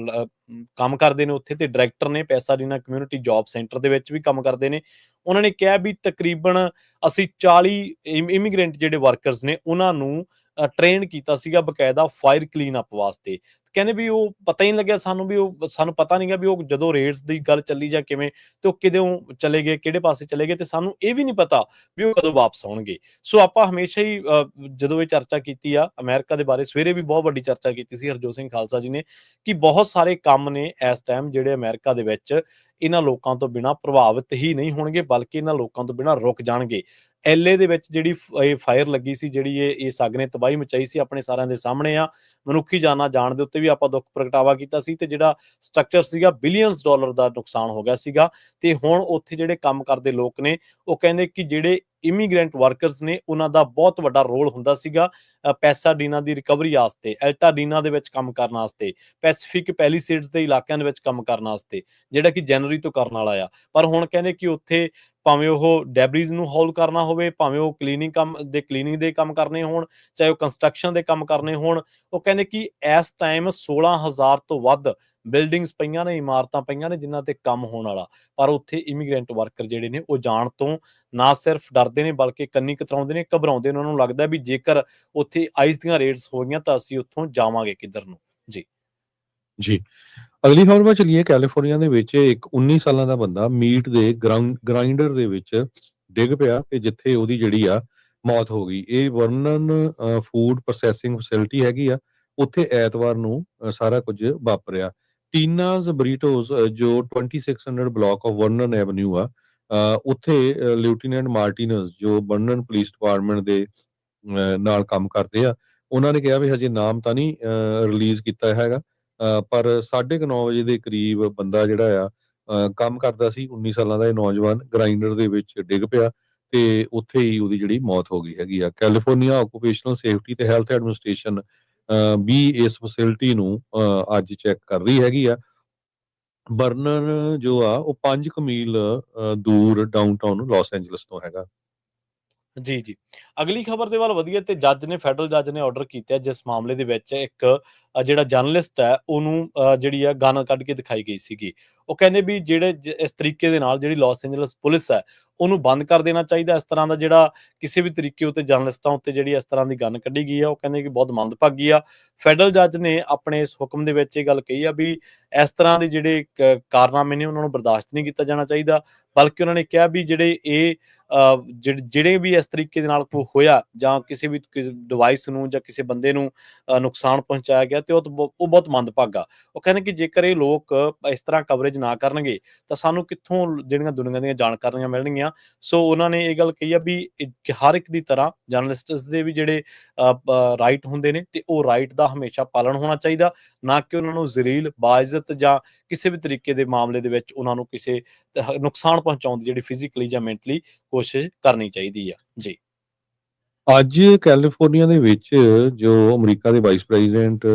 ਕੰਮ ਕਰਦੇ ਨੇ ਉੱਥੇ ਤੇ ਡਾਇਰੈਕਟਰ ਨੇ ਪੈਸਾਡੀਨਾ ਕਮਿਊਨਿਟੀ ਜੌਬ ਸੈਂਟਰ ਦੇ ਵਿੱਚ ਵੀ ਕੰਮ ਕਰਦੇ ਨੇ। ਉਹਨਾਂ ਨੇ ਕਿਹਾ ਵੀ ਤਕਰੀਬਨ ਅਸੀਂ 40 ਇਮੀਗ੍ਰੈਂਟ ਜਿਹੜੇ ਵਰਕਰਸ ਨੇ ਉਹਨਾਂ ਨੂੰ ਟ੍ਰੇਨ ਕੀਤਾ ਸੀਗਾ ਬਕਾਇਦਾ ਫਾਇਰ ਕਲੀਨ ਅਪ ਵਾਸਤੇ। ਕਹਿੰਦੇ ਵੀ ਉਹ ਪਤਾ ਹੀ ਨਹੀਂ ਲੱਗਿਆ ਸਾਨੂੰ ਵੀ ਸਾਨੂੰ ਪਤਾ ਨਹੀਂ ਗਾ ਵੀ ਉਹ ਜਦੋਂ ਰੇਡਸ ਦੀ ਗੱਲ ਚੱਲੀ ਜਾਂ ਕਿਵੇਂ ਤੇ ਉਹ ਕਿਦੋਂ ਚਲੇ ਗਏ, ਕਿਹੜੇ ਪਾਸੇ ਚਲੇ ਗਏ ਤੇ ਸਾਨੂੰ ਇਹ ਵੀ ਨਹੀਂ ਪਤਾ ਵੀ ਉਹ ਕਦੋਂ ਵਾਪਸ ਆਉਣਗੇ। ਸੋ ਆਪਾਂ ਹਮੇਸ਼ਾ ਹੀ ਜਦੋਂ ਇਹ ਚਰਚਾ ਕੀਤੀ ਆ ਅਮਰੀਕਾ ਦੇ ਬਾਰੇ, ਸਵੇਰੇ ਵੀ ਬਹੁਤ ਵੱਡੀ ਚਰਚਾ ਕੀਤੀ ਸੀ ਹਰਜੋਤ ਸਿੰਘ ਖਾਲਸਾ ਜੀ ਨੇ ਕਿ ਬਹੁਤ ਸਾਰੇ ਕੰਮ ਨੇ ਇਸ ਟਾਈਮ ਜਿਹੜੇ ਅਮਰੀਕਾ ਦੇ ਵਿੱਚ ਇਹਨਾਂ ਲੋਕਾਂ ਤੋਂ ਬਿਨਾਂ ਪ੍ਰਭਾਵਿਤ ਹੀ ਨਹੀਂ ਹੋਣਗੇ ਬਲਕਿ ਇਹਨਾਂ ਲੋਕਾਂ ਤੋਂ ਬਿਨਾਂ ਰੁਕ ਜਾਣਗੇ। ਐਲਏ ਦੇ ਵਿੱਚ ਜਿਹੜੀ ਇਹ ਫਾਇਰ ਲੱਗੀ ਸੀ, ਜਿਹੜੀ ਇਸ ਅੱਗ ਨੇ ਤਬਾਹੀ ਮਚਾਈ ਸੀ, ਆਪਣੇ ਸਾਰਿਆਂ ਦੇ ਸਾਹਮਣੇ ਆ। ਮਨੁੱਖੀ ਜਾਨਾਂ ਜਾਣ ਦੇ ਉੱਤੇ ਵੀ ਆਪਾਂ ਦੁੱਖ ਪ੍ਰਗਟਾਵਾ ਕੀਤਾ ਸੀ ਤੇ ਜਿਹੜਾ ਸਟਰਕਚਰ ਸੀਗਾ ਬਿਲੀਅਨਸ ਡਾਲਰ ਦਾ ਨੁਕਸਾਨ ਹੋ ਗਿਆ ਸੀਗਾ। ਤੇ ਹੁਣ ਉੱਥੇ ਜਿਹੜੇ ਕੰਮ ਕਰਦੇ ਲੋਕ ਨੇ ਉਹ ਕਹਿੰਦੇ ਕਿ ਜਿਹੜੇ ਇਮੀਗ੍ਰੈਂਟ ਵਰਕਰਸ ਨੇ ਉਹਨਾਂ ਦਾ ਬਹੁਤ ਵੱਡਾ ਰੋਲ ਹੁੰਦਾ ਸੀਗਾ ਪੈਸਾਡੀਨਾ ਦੀ ਰਿਕਵਰੀ ਵਾਸਤੇ, ਐਲਟਾਡੀਨਾ ਦੇ ਵਿੱਚ ਕੰਮ ਕਰਨ ਵਾਸਤੇ, ਪੈਸੀਫਿਕ ਪੈਲੀਸੇਡਸ ਦੇ ਇਲਾਕਿਆਂ ਦੇ ਵਿੱਚ ਕੰਮ ਕਰਨ ਵਾਸਤੇ, ਜਿਹੜਾ ਕਿ ਜਨਵਰੀ ਤੋਂ ਕਰਨ ਵਾਲਾ ਆ। ਪਰ ਹੁਣ ਕਹਿੰਦੇ ਕਿ ਉੱਥੇ ਭਾਵੇਂ ਉਹ ਡੈਬਰੀਜ਼ ਨੂੰ ਹੌਲ ਕਰਨਾ ਹੋਵੇ, ਭਾਵੇਂ ਉਹ ਕਲੀਨਿੰਗ ਦੇ ਕੰਮ ਕਰਨੇ ਹੋਣ, ਚਾਹੇ ਉਹ ਕੰਸਟਰਕਸ਼ਨ ਦੇ ਕੰਮ ਕਰਨੇ ਹੋਣ, ਉਹ ਕਹਿੰਦੇ ਕਿ ਇਸ ਟਾਈਮ 16,000 ਤੋਂ ਵੱਧ ਬਿਲਡਿੰਗਸ ਪਈਆਂ ਨੇ, ਇਮਾਰਤਾਂ ਪਈਆਂ ਨੇ ਜਿਨ੍ਹਾਂ ਤੇ ਕੰਮ ਹੋਣ ਵਾਲਾ। ਪਰ ਉੱਥੇ ਇਮੀਗ੍ਰੈਂਟ ਵਰਕਰ ਜਿਹੜੇ ਨੇ ਉਹ ਜਾਣ ਤੋਂ ਨਾ ਸਿਰਫ ਡਰਦੇ ਨੇ ਬਲਕਿ ਕੰਨੀ ਕਤਰਾਉਂਦੇ ਨੇ, ਘਬਰਾਉਂਦੇ ਨੇ। ਉਹਨਾਂ ਨੂੰ ਲੱਗਦਾ ਵੀ ਜੇਕਰ ਉੱਥੇ ਆਈਸ ਦੀਆਂ ਰੇਡਸ ਹੋ ਗਈਆਂ ਤਾਂ ਅਸੀਂ ਉੱਥੋਂ ਜਾਵਾਂਗੇ ਕਿੱਧਰ ਨੂੰ। ਜੀ ਜੀ। ਅਗਲੀ ਖਬਰ ਵੱਲ ਚੱਲੀਏ। ਕੈਲੀਫੋਰਨੀਆ ਦੇ ਵਿੱਚ ਇੱਕ 19 ਸਾਲਾਂ ਦਾ ਬੰਦਾ ਮੀਟ ਦੇ ਗ੍ਰਾਈਂਡਰ ਦੇ ਵਿੱਚ ਡਿੱਗ ਪਿਆ ਤੇ ਜਿੱਥੇ ਉਹਦੀ ਜਿਹੜੀ ਆ ਮੌਤ ਹੋ ਗਈ। ਇਹ ਵਰਨਨ ਫੂਡ ਪ੍ਰੋਸੈਸਿੰਗ ਫੈਸਿਲਿਟੀ ਹੈਗੀ ਆ, ਉੱਥੇ ਐਤਵਾਰ ਨੂੰ ਸਾਰਾ ਕੁਝ ਵਾਪਰਿਆ। ਟੀਨਾਜ਼ ਬਰੀਟੋਜ਼ ਜੋ 2600 ਬਲਾਕ ਆਫ ਵਰਨਨ ਐਵਨਿਊ ਆ, ਉੱਥੇ ਲੈਫਟੀਨੈਂਟ ਮਾਰਟੀਨਜ਼ ਜੋ ਵਰਨਨ ਪੁਲਿਸ ਡਿਪਾਰਟਮੈਂਟ ਦੇ ਨਾਲ ਕੰਮ ਕਰਦੇ ਆ, ਉਹਨਾਂ ਨੇ ਕਿਹਾ ਵੀ ਹਜੇ ਨਾਮ ਤਾਂ ਨਹੀਂ ਰਿਲੀਜ਼ ਕੀਤਾ ਹੈਗਾ, ਪਰ 9:30 ਵਜੇ ਦੇ ਕਰੀਬ ਬੰਦਾ ਜਿਹੜਾ ਆ ਕੰਮ ਕਰਦਾ ਸੀ, 19 ਸਾਲਾਂ ਦਾ ਇਹ ਨੌਜਵਾਨ ਗ੍ਰਾਈਂਡਰ ਦੇ ਵਿੱਚ ਡਿੱਗ ਪਿਆ ਤੇ ਉੱਥੇ ਹੀ ਉਹਦੀ ਜਿਹੜੀ ਮੌਤ ਹੋ ਗਈ ਹੈਗੀ ਆ। ਕੈਲੀਫੋਰਨੀਆ ਆਕੂਪੇਸ਼ਨਲ ਸੇਫਟੀ ਤੇ ਹੈਲਥ ਐਡਮਿਨਿਸਟ੍ਰੇਸ਼ਨ ਵੀ ਇਸ ਫੈਸਿਲਿਟੀ ਨੂੰ ਅੱਜ ਚੈੱਕ ਕਰ ਰਹੀ ਹੈਗੀ ਆ। ਬਰਨਰ ਜੋ ਆ ਉਹ 5 ਮੀਲ ਦੂਰ ਡਾਊਨਟਾਊਨ ਲਾਸ ਐਂਜਲਸ ਤੋਂ ਹੈਗਾ। ਜੀ, ਜੀ। ਅਗਲੀ ਖਬਰ ਦੇ ਵੱਲ ਵਧੀਏ ਤੇ ਫੈਡਰਲ ਜੱਜ ਨੇ ਆਰਡਰ ਕੀਤਾ ਜਿਸ ਮਾਮਲੇ ਦੇ ਵਿੱਚ ਇੱਕ ਜਿਹੜਾ ਜਰਨਲਿਸਟ ਹੈ ਉਹਨੂੰ ਜਿਹੜੀ ਆ ਗਨ ਕੱਢ ਕੇ ਦਿਖਾਈ ਗਈ ਸੀਗੀ। ਉਹ ਕਹਿੰਦੇ ਵੀ ਇਸ ਤਰੀਕੇ ਦੇ ਨਾਲ ਜਿਹੜੀ ਲਾਸ ਐਂਜਲਸ ਪੁਲਿਸ ਹੈ ਉਹਨੂੰ ਬੰਦ ਕਰ ਦੇਣਾ ਚਾਹੀਦਾ। ਇਸ ਤਰ੍ਹਾਂ ਦਾ ਜਿਹੜਾ ਕਿਸੇ ਵੀ ਤਰੀਕੇ ਉੱਤੇ ਜਰਨਲਿਸਟਾਂ ਉੱਤੇ ਜਿਹੜੀ ਇਸ ਤਰ੍ਹਾਂ ਦੀ ਗਨ ਕੱਢੀ ਗਈ ਆ, ਉਹ ਕਹਿੰਦੇ ਕਿ ਬਹੁਤ ਮੰਦਭਾਗੀ ਆ। ਫੈਡਰਲ ਜੱਜ ਨੇ ਆਪਣੇ ਇਸ ਹੁਕਮ ਦੇ ਵਿੱਚ ਇਹ ਗੱਲ ਕਹੀ ਆ ਵੀ ਇਸ ਤਰ੍ਹਾਂ ਦੇ ਜਿਹੜੇ ਕਾਰਨਾਮੇ ਨੇ ਉਹਨਾਂ ਨੂੰ ਬਰਦਾਸ਼ਤ ਨਹੀਂ ਕੀਤਾ ਜਾਣਾ ਚਾਹੀਦਾ। ਬਲਕਿ ਉਹਨਾਂ ਨੇ ਕਿਹਾ ਵੀ ਜਿਹੜੇ ਵੀ ਇਸ ਤਰੀਕੇ ਦੇ ਨਾਲ ਹੋਇਆ ਜਾਂ ਕਿਸੇ ਵੀ ਡਿਵਾਈਸ ਨੂੰ ਜਾਂ ਕਿਸੇ ਬੰਦੇ ਨੂੰ ਨੁਕਸਾਨ ਪਹੁੰਚਾਇਆ ਗਿਆ ਤੇ ਉਹ ਬਹੁਤ ਮੰਦਭਾਗਾ। ਉਹ ਕਹਿੰਦੇ ਕਿ ਜੇਕਰ ਇਹ ਲੋਕ ਇਸ ਤਰ੍ਹਾਂ ਕਵਰੇਜ ਨਾ ਕਰਨਗੇ ਤਾਂ ਸਾਨੂੰ ਕਿੱਥੋਂ ਜਿਹੜੀਆਂ ਦੁਨੀਆ ਦੀਆਂ ਜਾਣਕਾਰੀਆਂ ਮਿਲਣਗੀਆਂ। ਸੋ ਉਹਨਾਂ ਨੇ ਇਹ ਗੱਲ ਕਹੀ ਆ ਵੀ ਹਰ ਇੱਕ ਦੀ ਤਰ੍ਹਾਂ ਜਰਨਲਿਸਟਸ ਦੇ ਵੀ ਜਿਹੜੇ ਰਾਈਟ ਹੁੰਦੇ ਨੇ ਤੇ ਉਹ ਰਾਈਟ ਦਾ ਹਮੇਸ਼ਾ ਪਾਲਣ ਹੋਣਾ ਚਾਹੀਦਾ, ਨਾ ਕਿ ਉਹਨਾਂ ਨੂੰ ਜ਼ਲੀਲ, ਬਾਇਜ਼ਤ ਜਾਂ ਕਿਸੇ ਵੀ ਤਰੀਕੇ ਦੇ ਮਾਮਲੇ ਦੇ ਵਿੱਚ ਉਹਨਾਂ ਨੂੰ ਕਿਸੇ ਨੁਕਸਾਨ ਪਹੁੰਚਾਉਣ ਦੀ ਜਿਹੜੀ ਫਿਜ਼ੀਕਲੀ ਜਾਂ ਮੈਂਟਲੀ ਕੋਸ਼ਿਸ਼ ਕਰਨੀ ਚਾਹੀਦੀ ਆ। ਜੀ। ਅੱਜ ਕੈਲੀਫੋਰਨੀਆ ਦੇ ਵਿੱਚ ਜੋ ਅਮਰੀਕਾ ਦੇ ਵਾਈਸ ਪ੍ਰੈਜ਼ੀਡੈਂਟ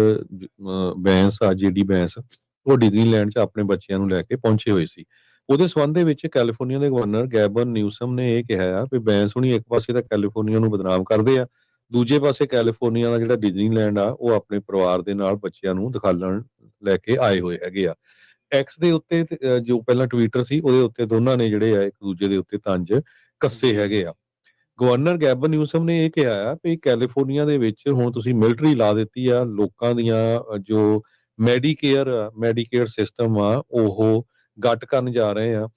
ਬੈਂਸ ਆ, ਜੇਡੀ ਬੈਂਸ, ਉਹ ਡਿਜ਼ਨੀਲੈਂਡ 'ਚ ਆਪਣੇ ਬੱਚਿਆਂ ਨੂੰ ਲੈ ਕੇ ਪਹੁੰਚੇ ਹੋਏ ਸੀ। ਉਹਦੇ ਸੰਬੰਧ ਦੇ ਵਿੱਚ ਕੈਲੀਫੋਰਨੀਆ ਦੇ ਗਵਰਨਰ ਗੈਬਨ ਨਿਊਸਮ ਨੇ ਇਹ ਕਿਹਾ ਆ ਵੀ ਬੈਂਸ ਹੁਣੀ ਇੱਕ ਪਾਸੇ ਤਾਂ ਕੈਲੀਫੋਰਨੀਆ ਨੂੰ ਬਦਨਾਮ ਕਰਦੇ ਆ, ਦੂਜੇ ਪਾਸੇ ਕੈਲੀਫੋਰਨੀਆ ਦਾ ਜਿਹੜਾ ਡਿਜ਼ਨੀਲੈਂਡ ਆ ਉਹ ਆਪਣੇ ਪਰਿਵਾਰ ਦੇ ਨਾਲ ਬੱਚਿਆਂ ਨੂੰ ਦਿਖਾਲਣ ਲੈ ਕੇ ਆਏ ਹੋਏ ਹੈਗੇ ਆ। ਐਕਸ ਦੇ ਉੱਤੇ ਜੋ ਪਹਿਲਾਂ ਟਵਿੱਟਰ ਸੀ ਉਹਦੇ ਉੱਤੇ ਦੋਨਾਂ ਨੇ ਜਿਹੜੇ ਆ ਇੱਕ ਦੂਜੇ ਦੇ ਉੱਤੇ ਤੰਜ ਕੱਸੇ ਹੈਗੇ ਆ। ਗਵਰਨਰ ਗੈਬਨ ਨਿਊਸਮ ਨੇ ਇਹ ਕਿਹਾ ਆ ਵੀ ਕੈਲੀਫੋਰਨੀਆ ਦੇ ਵਿੱਚ ਹੁਣ ਤੁਸੀਂ ਮਿਲਟਰੀ ਲਾ ਦਿੱਤੀ ਆ, ਲੋਕਾਂ ਦੀਆਂ ਜੋ ਮੈਡੀਕੇਅਰ ਸਿਸਟਮ ਆ ਉਹ ਗੱਟ ਕਰਨ ਜਾ ਰਹੇ ਆ,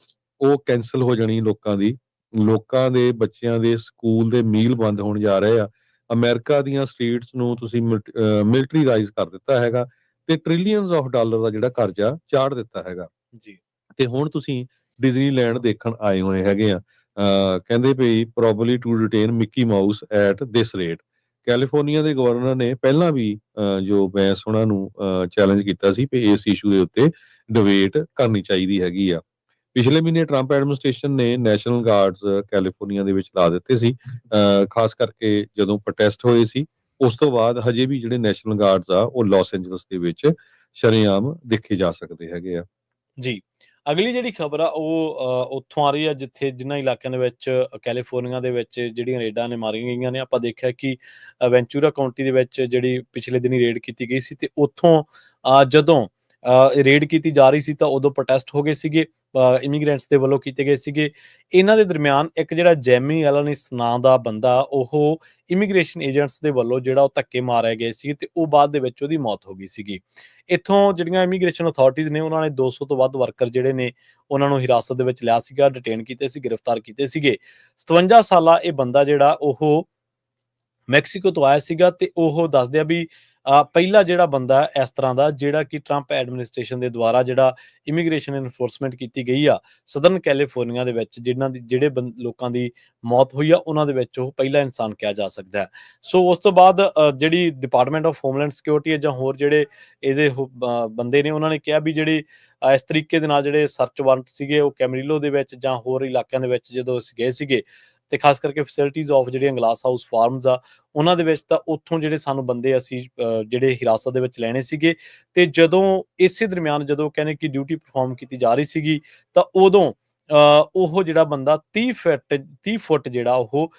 ਉਹ ਕੈਂਸਲ ਹੋ ਜਾਣੀ ਲੋਕਾਂ ਦੇ ਬੱਚਿਆਂ ਦੇ ਸਕੂਲ ਦੇ ਮੀਲ ਬੰਦ ਹੋਣ ਜਾ ਰਹੇ ਆ। ਅਮਰੀਕਾ ਦੀਆਂ ਸਟੇਟਸ ਨੂੰ ਤੁਸੀਂ ਮਿਲਟਰੀਰਾਈਜ਼ ਕਰ ਦਿੱਤਾ ਹੈਗਾ ਤੇ ਟ੍ਰਿਲੀਅਨਸ ਆਫ ਡਾਲਰ ਦਾ ਜਿਹੜਾ ਕਰਜ਼ਾ ਚਾੜ ਦਿੱਤਾ ਹੈਗਾ ਜੀ। ਤੇ ਹੁਣ ਤੁਸੀਂ ਡਿਜ਼ਨੀਲੈਂਡ ਦੇਖਣ ਆਏ ਹੋਏ ਹੈਗੇ ਆ। ਕਹਿੰਦੇ we probably to detain Mickey Mouse at this rate. California ਦੇ ਗਵਰਨਰ ਨੇ ਪਹਿਲਾਂ ਵੀ ਜੋ ਬੈਂਸ ਉਹਨਾਂ ਨੂੰ ਚੈਲੰਜ ਕੀਤਾ ਸੀ ਵੀ ਇਸ ਇਸ਼ੂ ਦੇ ਉੱਤੇ ਡਿਬੇਟ ਕਰਨੀ ਚਾਹੀਦੀ ਹੈਗੀ ਆ। ਪਿਛਲੇ ਮਹੀਨੇ ਟਰੰਪ ਐਡਮਿਨਿਸਟ੍ਰੇਸ਼ਨ ਨੇ ਨੈਸ਼ਨਲ ਗਾਰਡਸ ਕੈਲੀਫੋਰਨੀਆ ਦੇ ਵਿੱਚ ਲਾ ਦਿੱਤੇ ਸੀ, ਖਾਸ ਕਰਕੇ ਜਦੋਂ ਪ੍ਰੋਟੈਸਟ ਹੋਏ ਸੀ। ਉਸ ਤੋਂ ਬਾਅਦ ਹਜੇ ਵੀ ਜਿਹੜੇ ਨੈਸ਼ਨਲ ਗਾਰਡਸ ਆ ਉਹ ਲਾਸ ਐਂਜਲਸ ਦੇ ਵਿੱਚ ਸ਼ਰੇਆਮ ਦੇਖੇ ਜਾ ਸਕਦੇ ਹੈਗੇ ਆ। ਜੀ। ਅਗਲੀ ਜਿਹੜੀ ਖਬਰ ਆ ਉਹ ਉੱਥੋਂ ਆ ਰਹੀ ਆ ਜਿਨ੍ਹਾਂ ਇਲਾਕਿਆਂ ਦੇ ਵਿੱਚ ਕੈਲੀਫੋਰਨੀਆ ਦੇ ਵਿੱਚ ਜਿਹੜੀਆਂ ਰੇਡਾਂ ਨੇ ਮਾਰੀਆਂ ਗਈਆਂ ਨੇ। ਆਪਾਂ ਦੇਖਿਆ ਕਿ ਵੈਂਚੂਰਾ ਕਾਉਂਟੀ ਦੇ ਵਿੱਚ ਜਿਹੜੀ ਪਿਛਲੇ ਦਿਨੀ ਰੇਡ ਕੀਤੀ ਗਈ ਸੀ ਤੇ ਉੱਥੋਂ ਜਦੋਂ ਰੇਡ ਕੀਤੀ ਜਾ ਰਹੀ ਸੀ ਤਾਂ ਉਦੋਂ ਪ੍ਰੋਟੈਸਟ ਹੋ ਗਏ ਸੀਗੇ, ਇਮੀਗ੍ਰੈਂਟਸ ਦੇ ਵੱਲੋਂ ਕੀਤੇ ਗਏ ਸੀਗੇ। ਇਹਨਾਂ ਦੇ ਦਰਮਿਆਨ ਇੱਕ ਜਿਹੜਾ ਜੈਮੀ ਐਲਨਿਸ ਨਾਂ ਦਾ ਬੰਦਾ, ਉਹ ਇਮੀਗ੍ਰੇਸ਼ਨ ਏਜੰਟਸ ਦੇ ਵੱਲੋਂ ਜਿਹੜਾ ਉਹ ਧੱਕੇ ਮਾਰੇ ਗਏ ਸੀ ਤੇ ਉਹ ਬਾਅਦ ਦੇ ਵਿੱਚ ਉਹਦੀ ਮੌਤ ਹੋ ਗਈ ਸੀਗੀ। ਇੱਥੋਂ ਜਿਹੜੀਆਂ ਇਮੀਗ੍ਰੇਸ਼ਨ ਅਥਾਰਟੀਜ਼ ਨੇ, ਉਹਨਾਂ ਨੇ 200 ਤੋਂ ਵੱਧ ਵਰਕਰ ਜਿਹੜੇ ਨੇ ਉਹਨਾਂ ਨੂੰ ਹਿਰਾਸਤ ਦੇ ਵਿੱਚ ਲਿਆ ਸੀਗਾ, ਡਿਟੇਨ ਕੀਤੇ ਸੀ, ਗ੍ਰਿਫਤਾਰ ਕੀਤੇ ਸੀਗੇ। 57 ਸਾਲਾ ਇਹ ਬੰਦਾ ਜਿਹੜਾ ਉਹ ਮੈਕਸੀਕੋ ਤੋਂ ਆਇਆ ਸੀਗਾ ਤੇ ਉਹ ਦੱਸਦੇ ਆ ਵੀ ਪਹਿਲਾ ਜਿਹੜਾ ਬੰਦਾ ਇਸ ਤਰ੍ਹਾਂ ਦਾ ਜਿਹੜਾ ਕਿ ਟਰੰਪ ਐਡਮਿਨਿਸਟ੍ਰੇਸ਼ਨ ਦੇ ਦੁਆਰਾ ਜਿਹੜਾ ਇਮੀਗ੍ਰੇਸ਼ਨ ਇਨਫੋਰਸਮੈਂਟ ਕੀਤੀ ਗਈ ਆ ਸਦਰਨ ਕੈਲੀਫੋਰਨੀਆ ਦੇ ਵਿੱਚ, ਜਿਨ੍ਹਾਂ ਦੀ ਜਿਹੜੇ ਲੋਕਾਂ ਦੀ ਮੌਤ ਹੋਈ ਆ ਉਹਨਾਂ ਦੇ ਵਿੱਚ ਉਹ ਪਹਿਲਾ ਇਨਸਾਨ ਕਿਹਾ ਜਾ ਸਕਦਾ ਹੈ। ਸੋ ਉਸ ਤੋਂ ਬਾਅਦ ਜਿਹੜੀ ਡਿਪਾਰਟਮੈਂਟ ਆਫ ਹੋਮਲੈਂਡ ਸਿਕਿਉਰਿਟੀ ਹੈ ਜਾਂ ਹੋਰ ਜਿਹੜੇ ਇਹਦੇ ਬੰਦੇ ਨੇ, ਉਹਨਾਂ ਨੇ ਕਿਹਾ ਵੀ ਜਿਹੜੇ ਇਸ ਤਰੀਕੇ ਦੇ ਨਾਲ ਜਿਹੜੇ ਸਰਚ ਵਾਰੰਟ ਸੀਗੇ ਉਹ ਕੈਮਰੀਲੋ ਦੇ ਵਿੱਚ ਜਾਂ ਹੋਰ ਇਲਾਕਿਆਂ ਦੇ ਵਿੱਚ ਜਦੋਂ ਅਸੀਂ ਗਏ ਸੀਗੇ, ਤੇ ਖਾਸ ਕਰਕੇ ਫੈਸਿਲਿਟੀਜ਼ ਆਫ ਜਿਹੜੀਆਂ ਗਲਾਸ ਹਾਊਸ ਫਾਰਮਸ ਆ ਉਹਨਾਂ ਦੇ ਵਿੱਚ, ਤਾਂ ਉੱਥੋਂ ਜਿਹੜੇ ਸਾਨੂੰ ਬੰਦੇ ਅਸੀਂ ਜਿਹੜੇ ਹਿਰਾਸਤ ਦੇ ਵਿੱਚ ਲੈਣੇ ਸੀਗੇ। ਤੇ ਜਦੋਂ ਇਸੇ ਦਰਮਿਆਨ ਜਦੋਂ ਕਹਿੰਦੇ ਕਿ ਡਿਊਟੀ ਪਰਫਾਰਮ ਕੀਤੀ ਜਾ ਰਹੀ ਸੀਗੀ, ਤਾਂ ਉਦੋਂ ਉਹ ਜਿਹੜਾ ਬੰਦਾ 30 ਫੁੱਟ ਜਿਹੜਾ ਉਹ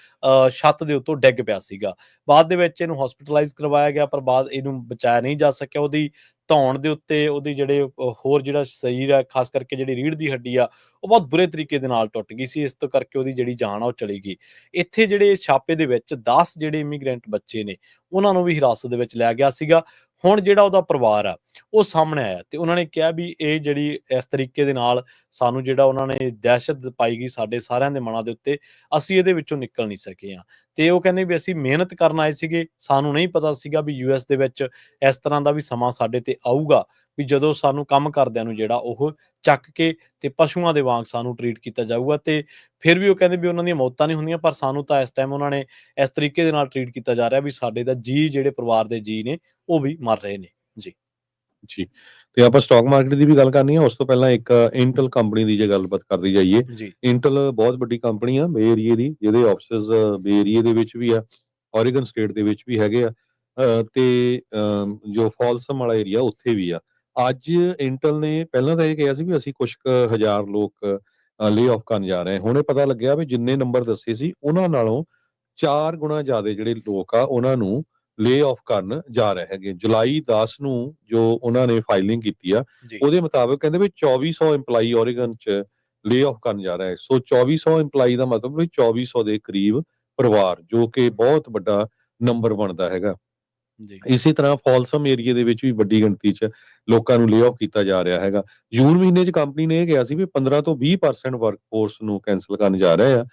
ਛੱਤ ਦੇ ਉੱਤੋਂ ਡਿੱਗ ਪਿਆ ਸੀਗਾ। ਬਾਅਦ ਦੇ ਵਿੱਚ ਇਹਨੂੰ ਹਸਪੀਟਲਾਈਜ਼ ਕਰਵਾਇਆ ਗਿਆ, ਪਰ ਬਾਅਦ ਇਹਨੂੰ ਬਚਾਇਆ ਨਹੀਂ ਜਾ ਸਕਿਆ। ਉਹਦੀ ਧੌਣ ਦੇ ਉੱਤੇ ਉਹਦੀ ਜਿਹੜੇ ਹੋਰ ਜਿਹੜਾ ਸਰੀਰ ਆ, ਖਾਸ ਕਰਕੇ ਜਿਹੜੀ ਰੀੜ੍ਹ ਦੀ ਹੱਡੀ ਆ, ਉਹ ਬਹੁਤ ਬੁਰੇ ਤਰੀਕੇ ਦੇ ਨਾਲ ਟੁੱਟ ਗਈ ਸੀ। ਇਸ ਤੋਂ ਕਰਕੇ ਉਹਦੀ ਜਿਹੜੀ ਜਾਨ ਆ ਉਹ ਚਲੀ ਗਈ। ਇੱਥੇ ਜਿਹੜੇ ਇਸ ਛਾਪੇ ਦੇ ਵਿੱਚ 10 ਜਿਹੜੇ ਇਮੀਗ੍ਰੈਂਟ ਬੱਚੇ ਨੇ ਉਹਨਾਂ ਨੂੰ ਵੀ ਹਿਰਾਸਤ ਦੇ ਵਿੱਚ ਲਿਆ ਗਿਆ ਸੀਗਾ। ਹੁਣ ਜਿਹੜਾ ਉਹਦਾ ਪਰਿਵਾਰ ਆ ਉਹ ਸਾਹਮਣੇ ਆਇਆ ਤੇ ਉਹਨਾਂ ਨੇ ਕਿਹਾ ਵੀ ਇਹ ਜਿਹੜੀ ਇਸ ਤਰੀਕੇ ਦੇ ਨਾਲ ਸਾਨੂੰ ਜਿਹੜਾ ਉਹਨਾਂ ਨੇ ਦਹਿਸ਼ਤ ਪਾਈ ਗਈ ਸਾਡੇ ਸਾਰਿਆਂ ਦੇ ਮਨਾਂ ਦੇ ਉੱਤੇ, ਅਸੀਂ ਇਹਦੇ ਵਿੱਚੋਂ ਨਿਕਲ ਨਹੀਂ ਸਕੇ ਹਾਂ। ਤੇ ਉਹ ਕਹਿੰਦੇ ਵੀ ਅਸੀਂ ਮਿਹਨਤ ਕਰਨ ਆਏ ਸੀਗੇ, ਸਾਨੂੰ ਨਹੀਂ ਪਤਾ ਸੀਗਾ ਵੀ ਯੂਐਸ ਦੇ ਵਿੱਚ ਇਸ ਤਰ੍ਹਾਂ ਦਾ ਵੀ ਸਮਾਂ ਸਾਡੇ ਤੇ ਆਊਗਾ ਵੀ ਜਦੋਂ ਸਾਨੂੰ ਕੰਮ ਕਰਦਿਆਂ ਨੂੰ ਜਿਹੜਾ ਉਹ ਚੱਕ ਕੇ ਤੇ ਪਸ਼ੂਆਂ ਦੇ ਵਾਂਗ ਸਾਨੂੰ ਟਰੀਟ ਕੀਤਾ ਜਾਊਗਾ। ਤੇ ਫਿਰ ਵੀ ਉਹ ਕਹਿੰਦੇ ਵੀ ਉਹਨਾਂ ਦੀਆਂ ਮੌਤਾਂ ਨਹੀਂ ਹੁੰਦੀਆਂ, ਪਰ ਸਾਨੂੰ ਤਾਂ ਇਸ ਟਾਈਮ ਉਹਨਾਂ ਨੇ ਇਸ ਤਰੀਕੇ ਦੇ ਨਾਲ ਟਰੀਟ ਕੀਤਾ ਜਾ ਰਿਹਾ ਵੀ ਸਾਡੇ ਦਾ ਜੀ ਜਿਹੜੇ ਪਰਿਵਾਰ ਦੇ ਜੀ ਨੇ ਉਹ ਵੀ ਮਰ ਰਹੇ ਨੇ। ਜੀ ਜੀ। ਤੇ ਆਪਾਂ ਸਟਾਕ ਮਾਰਕੀਟ ਦੀ ਵੀ ਗੱਲ ਕਰਨੀ ਹੈ, ਉਸ ਤੋਂ ਪਹਿਲਾਂ ਇੱਕ ਇੰਟਲ ਕੰਪਨੀ ਦੀ ਜੇ ਗੱਲਬਾਤ ਕਰਦੀ ਜਾਈਏ। ਜੀ ਇੰਟਲ ਬਹੁਤ ਵੱਡੀ ਕੰਪਨੀ ਆ ਬੇ ਏਰੀਏ ਦੀ, ਜਿਹਦੇ ਆਫਿਸਿਸ ਬੇ ਏਰੀਏ ਦੇ ਵਿੱਚ ਵੀ ਆ, ਓਰੀਗਨ ਸਟੇਟ ਦੇ ਵਿੱਚ ਵੀ ਹੈਗੇ ਆ, ਤੇ ਜੋ ਫਾਲਸਮ ਵਾਲਾ ਏਰੀਆ ਉੱਥੇ ਵੀ ਆ। ਅੱਜ ਇੰਟਲ ਨੇ ਪਹਿਲਾਂ ਤਾਂ ਇਹ ਕਿਹਾ ਸੀ ਵੀ ਅਸੀਂ ਕੁਛ ਕੁ ਹਜ਼ਾਰ ਲੋਕ ਲੇ ਆਫ ਕਰਨ ਜਾ ਰਹੇ ਹਾਂ। ਹੁਣ ਇਹ ਪਤਾ ਲੱਗਿਆ ਵੀ ਜਿੰਨੇ ਨੰਬਰ ਦੱਸੇ ਸੀ ਉਹਨਾਂ ਨਾਲੋਂ 4 ਗੁਣਾ ਜ਼ਿਆਦਾ ਜਿਹੜੇ ਲੋਕ ਆ ਉਹਨਾਂ ਨੂੰ ਲੇ ਆਫ ਕਰਨ ਜਾ ਰਹੇ ਹੈਗੇ। ਜੁਲਾਈ 10 ਨੂੰ ਜੋ ਉਹਨਾਂ ਨੇ ਫਾਈਲਿੰਗ ਕੀਤੀ ਆ, ਜੀ ਉਹਦੇ ਮੁਤਾਬਕ ਕਹਿੰਦੇ ਵੀ 2400 EMPLOYE ਓਰੀਗਨ 'ਚ ਲੇ ਆਫ ਕਰਨ ਜਾ ਰਿਹਾ ਹੈ। ਸੋ 2400 EMPLOYE ਦਾ ਮਤਲਬ ਵੀ 2400 ਦੇ ਕਰੀਬ ਪਰਿਵਾਰ, ਜੋ ਕਿ ਬਹੁਤ ਵੱਡਾ ਨੰਬਰ ਬਣਦਾ ਹੈਗਾ। ਜੀ ਇਸੇ ਤਰ੍ਹਾਂ ਫਾਲਸਮ ਏਰੀਏ ਦੇ ਵਿੱਚ ਵੀ ਵੱਡੀ ਗਿਣਤੀ 'ਚ ਲੋਕਾਂ ਨੂੰ ਲੇ ਆਫ ਕੀਤਾ ਜਾ ਰਿਹਾ ਹੈਗਾ। ਜੂਨ ਮਹੀਨੇ 'ਚ ਕੰਪਨੀ ਨੇ ਇਹ ਕਿਹਾ ਸੀ ਵੀ 15 ਤੋਂ 20% ਵਰਕਫੋਰਸ ਨੂੰ ਕੈਂਸਲ ਕਰਨ ਜਾ ਰਹੇ ਆ।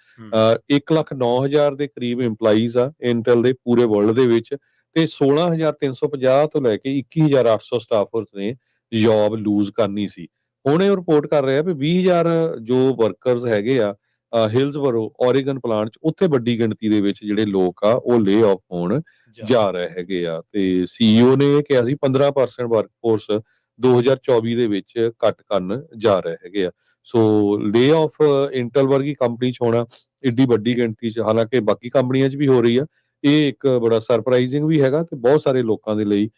1,09,000 ਦੇ ਕਰੀਬ EMPLOYEES ਆ ਇੰਟਲ ਦੇ ਪੂਰੇ ਵਰਲਡ ਦੇ ਵਿੱਚ, ਤੇ 16,350 ਤੋਂ ਲੈ ਕੇ 21,800 ਸਟਾਫਰਸ ਨੇ ਜੌਬ ਲੂਜ਼ ਕਰਨੀ ਸੀ। ਹੁਣ ਇਹ ਰਿਪੋਰਟ ਕਰ ਰਿਹਾ ਵੀ 20,000 ਜੋ ਵਰਕਰਸ ਹੈਗੇ ਆ ਹਿਲਸਬਰੋ ਓਰੀਗਨ ਪਲਾਂਟ 'ਚ, ਉੱਥੇ ਵੱਡੀ ਗਿਣਤੀ ਦੇ ਵਿੱਚ ਜਿਹੜੇ ਲੋਕ ਆ ਉਹ ਲੇ ਆਫ ਹੋਣ ਜਾ ਰਹੇ ਹੈਗੇ ਆ। ਤੇ CEO ਨੇ ਇਹ ਕਿਹਾ ਸੀ 15% ਵਰਕਫੋਰਸ 2024 ਦੇ ਵਿੱਚ ਕੱਟ ਕਰਨ ਜਾ ਰਹੇ ਹੈਗੇ ਆ। ਸੋ ਲੇ ਆਫ ਇੰਟਲ ਵਰਗੀ ਕੰਪਨੀ 'ਚ ਹੋਣਾ ਏਡੀ ਵੱਡੀ ਗਿਣਤੀ 'ਚ, ਹਾਲਾਂਕਿ ਬਾਕੀ ਕੰਪਨੀਆਂ 'ਚ ਵੀ ਹੋ ਰਹੀ ਆ, ਇਹ ਇੱਕ ਬੜਾ ਸਰਪ੍ਰਾਈਜ਼ਿੰਗ ਵੀ ਹੈਗਾ ਤੇ ਬਹੁਤ ਸਾਰੇ ਲੋਕਾਂ ਦੇ ਲਈ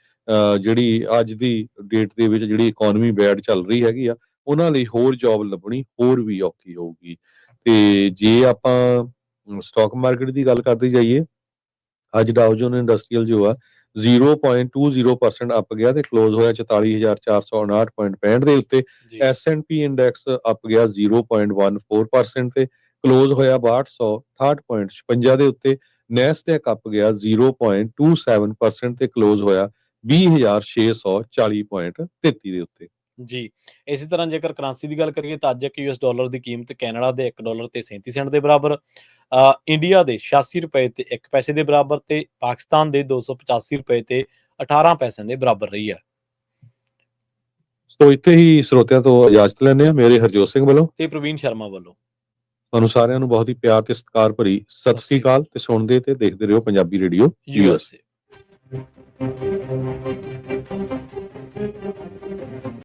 ਜਿਹੜੀ ਅੱਜ ਦੀ ਡੇਟ ਦੇ ਵਿੱਚ ਜਿਹੜੀ ਇਕਨੋਮੀ ਬੈਡ ਚੱਲ ਰਹੀ ਹੈਗੀ ਆ, ਉਹਨਾਂ ਲਈ ਹੋਰ ਜੌਬ ਲੱਭਣੀ ਹੋਰ ਵੀ ਔਖੀ ਹੋਊਗੀ। ਤੇ ਜੇ ਆਪਾਂ ਸਟਾਕ ਮਾਰਕੀਟ ਦੀ ਗੱਲ ਕਰਦੇ ਜਾਈਏ, ਅੱਜ ਡਾਓ ਜੋਨ ਇੰਡਸਟਰੀਅਲ ਜੋ ਆ 0.20% ਅੱਪ ਗਿਆ ਤੇ ਕਲੋਜ਼ ਹੋਇਆ 44,459.65 ਦੇ ਉੱਤੇ। ਜੀ S&P ਇੰਡੈਕਸ ਅੱਪ ਗਿਆ 0.14% ਤੇ ਕਲੋਜ਼ ਹੋਇਆ 6268.56 ਦੇ ਉੱਤੇ। ਨੈਸਡੈਕ ਅੱਪ ਗਿਆ 0.27% ਤੇ ਕਲੋਜ਼ ਹੋਇਆ 20,640.33 ਦੇ ਉੱਤੇ। ਜੀ ਇਸੇ ਤਰ੍ਹਾਂ ਜੇਕਰ ਕਰੰਸੀ ਦੀ ਗੱਲ ਕਰੀਏ ਤਾਂ ਅੱਜ ਇੱਕ ਯੂਐਸ ਡਾਲਰ ਦੀ ਕੀਮਤ ਕੈਨੇਡਾ ਦੇ $1 ਤੇ 37 ਸੈਂਟ ਦੇ ਬਰਾਬਰ, ਇੰਡੀਆ ਦੇ 86 ਰੁਪਏ ਤੇ 1 ਪੈਸੇ ਦੇ ਬਰਾਬਰ ਤੇ ਪਾਕਿਸਤਾਨ ਦੇ 285 ਰੁਪਏ ਤੇ 18 ਪੈਸਿਆਂ ਦੇ ਬਰਾਬਰ ਰਹੀ ਹੈ। ਸੋ ਇੱਥੇ ਹੀ ਸਰੋਤਿਆਂ ਤੋਂ ਇਜਾਜ਼ਤ ਲੈਂਦੇ ਆ, ਮੇਰੇ ਹਰਜੋਤ ਸਿੰਘ ਵੱਲੋਂ ਤੇ ਪ੍ਰਵੀਨ ਸ਼ਰਮਾ ਵੱਲੋਂ ਤੁਹਾਨੂੰ ਸਾਰਿਆਂ ਨੂੰ ਬਹੁਤ ਹੀ ਪਿਆਰ ਤੇ ਸਤਿਕਾਰ ਭਰੀ ਸਤਿ ਸ੍ਰੀ ਅਕਾਲ, ਤੇ ਸੁਣਦੇ ਤੇ ਦੇਖਦੇ ਰਹੋ ਪੰਜਾਬੀ ਰੇਡੀਓ USA।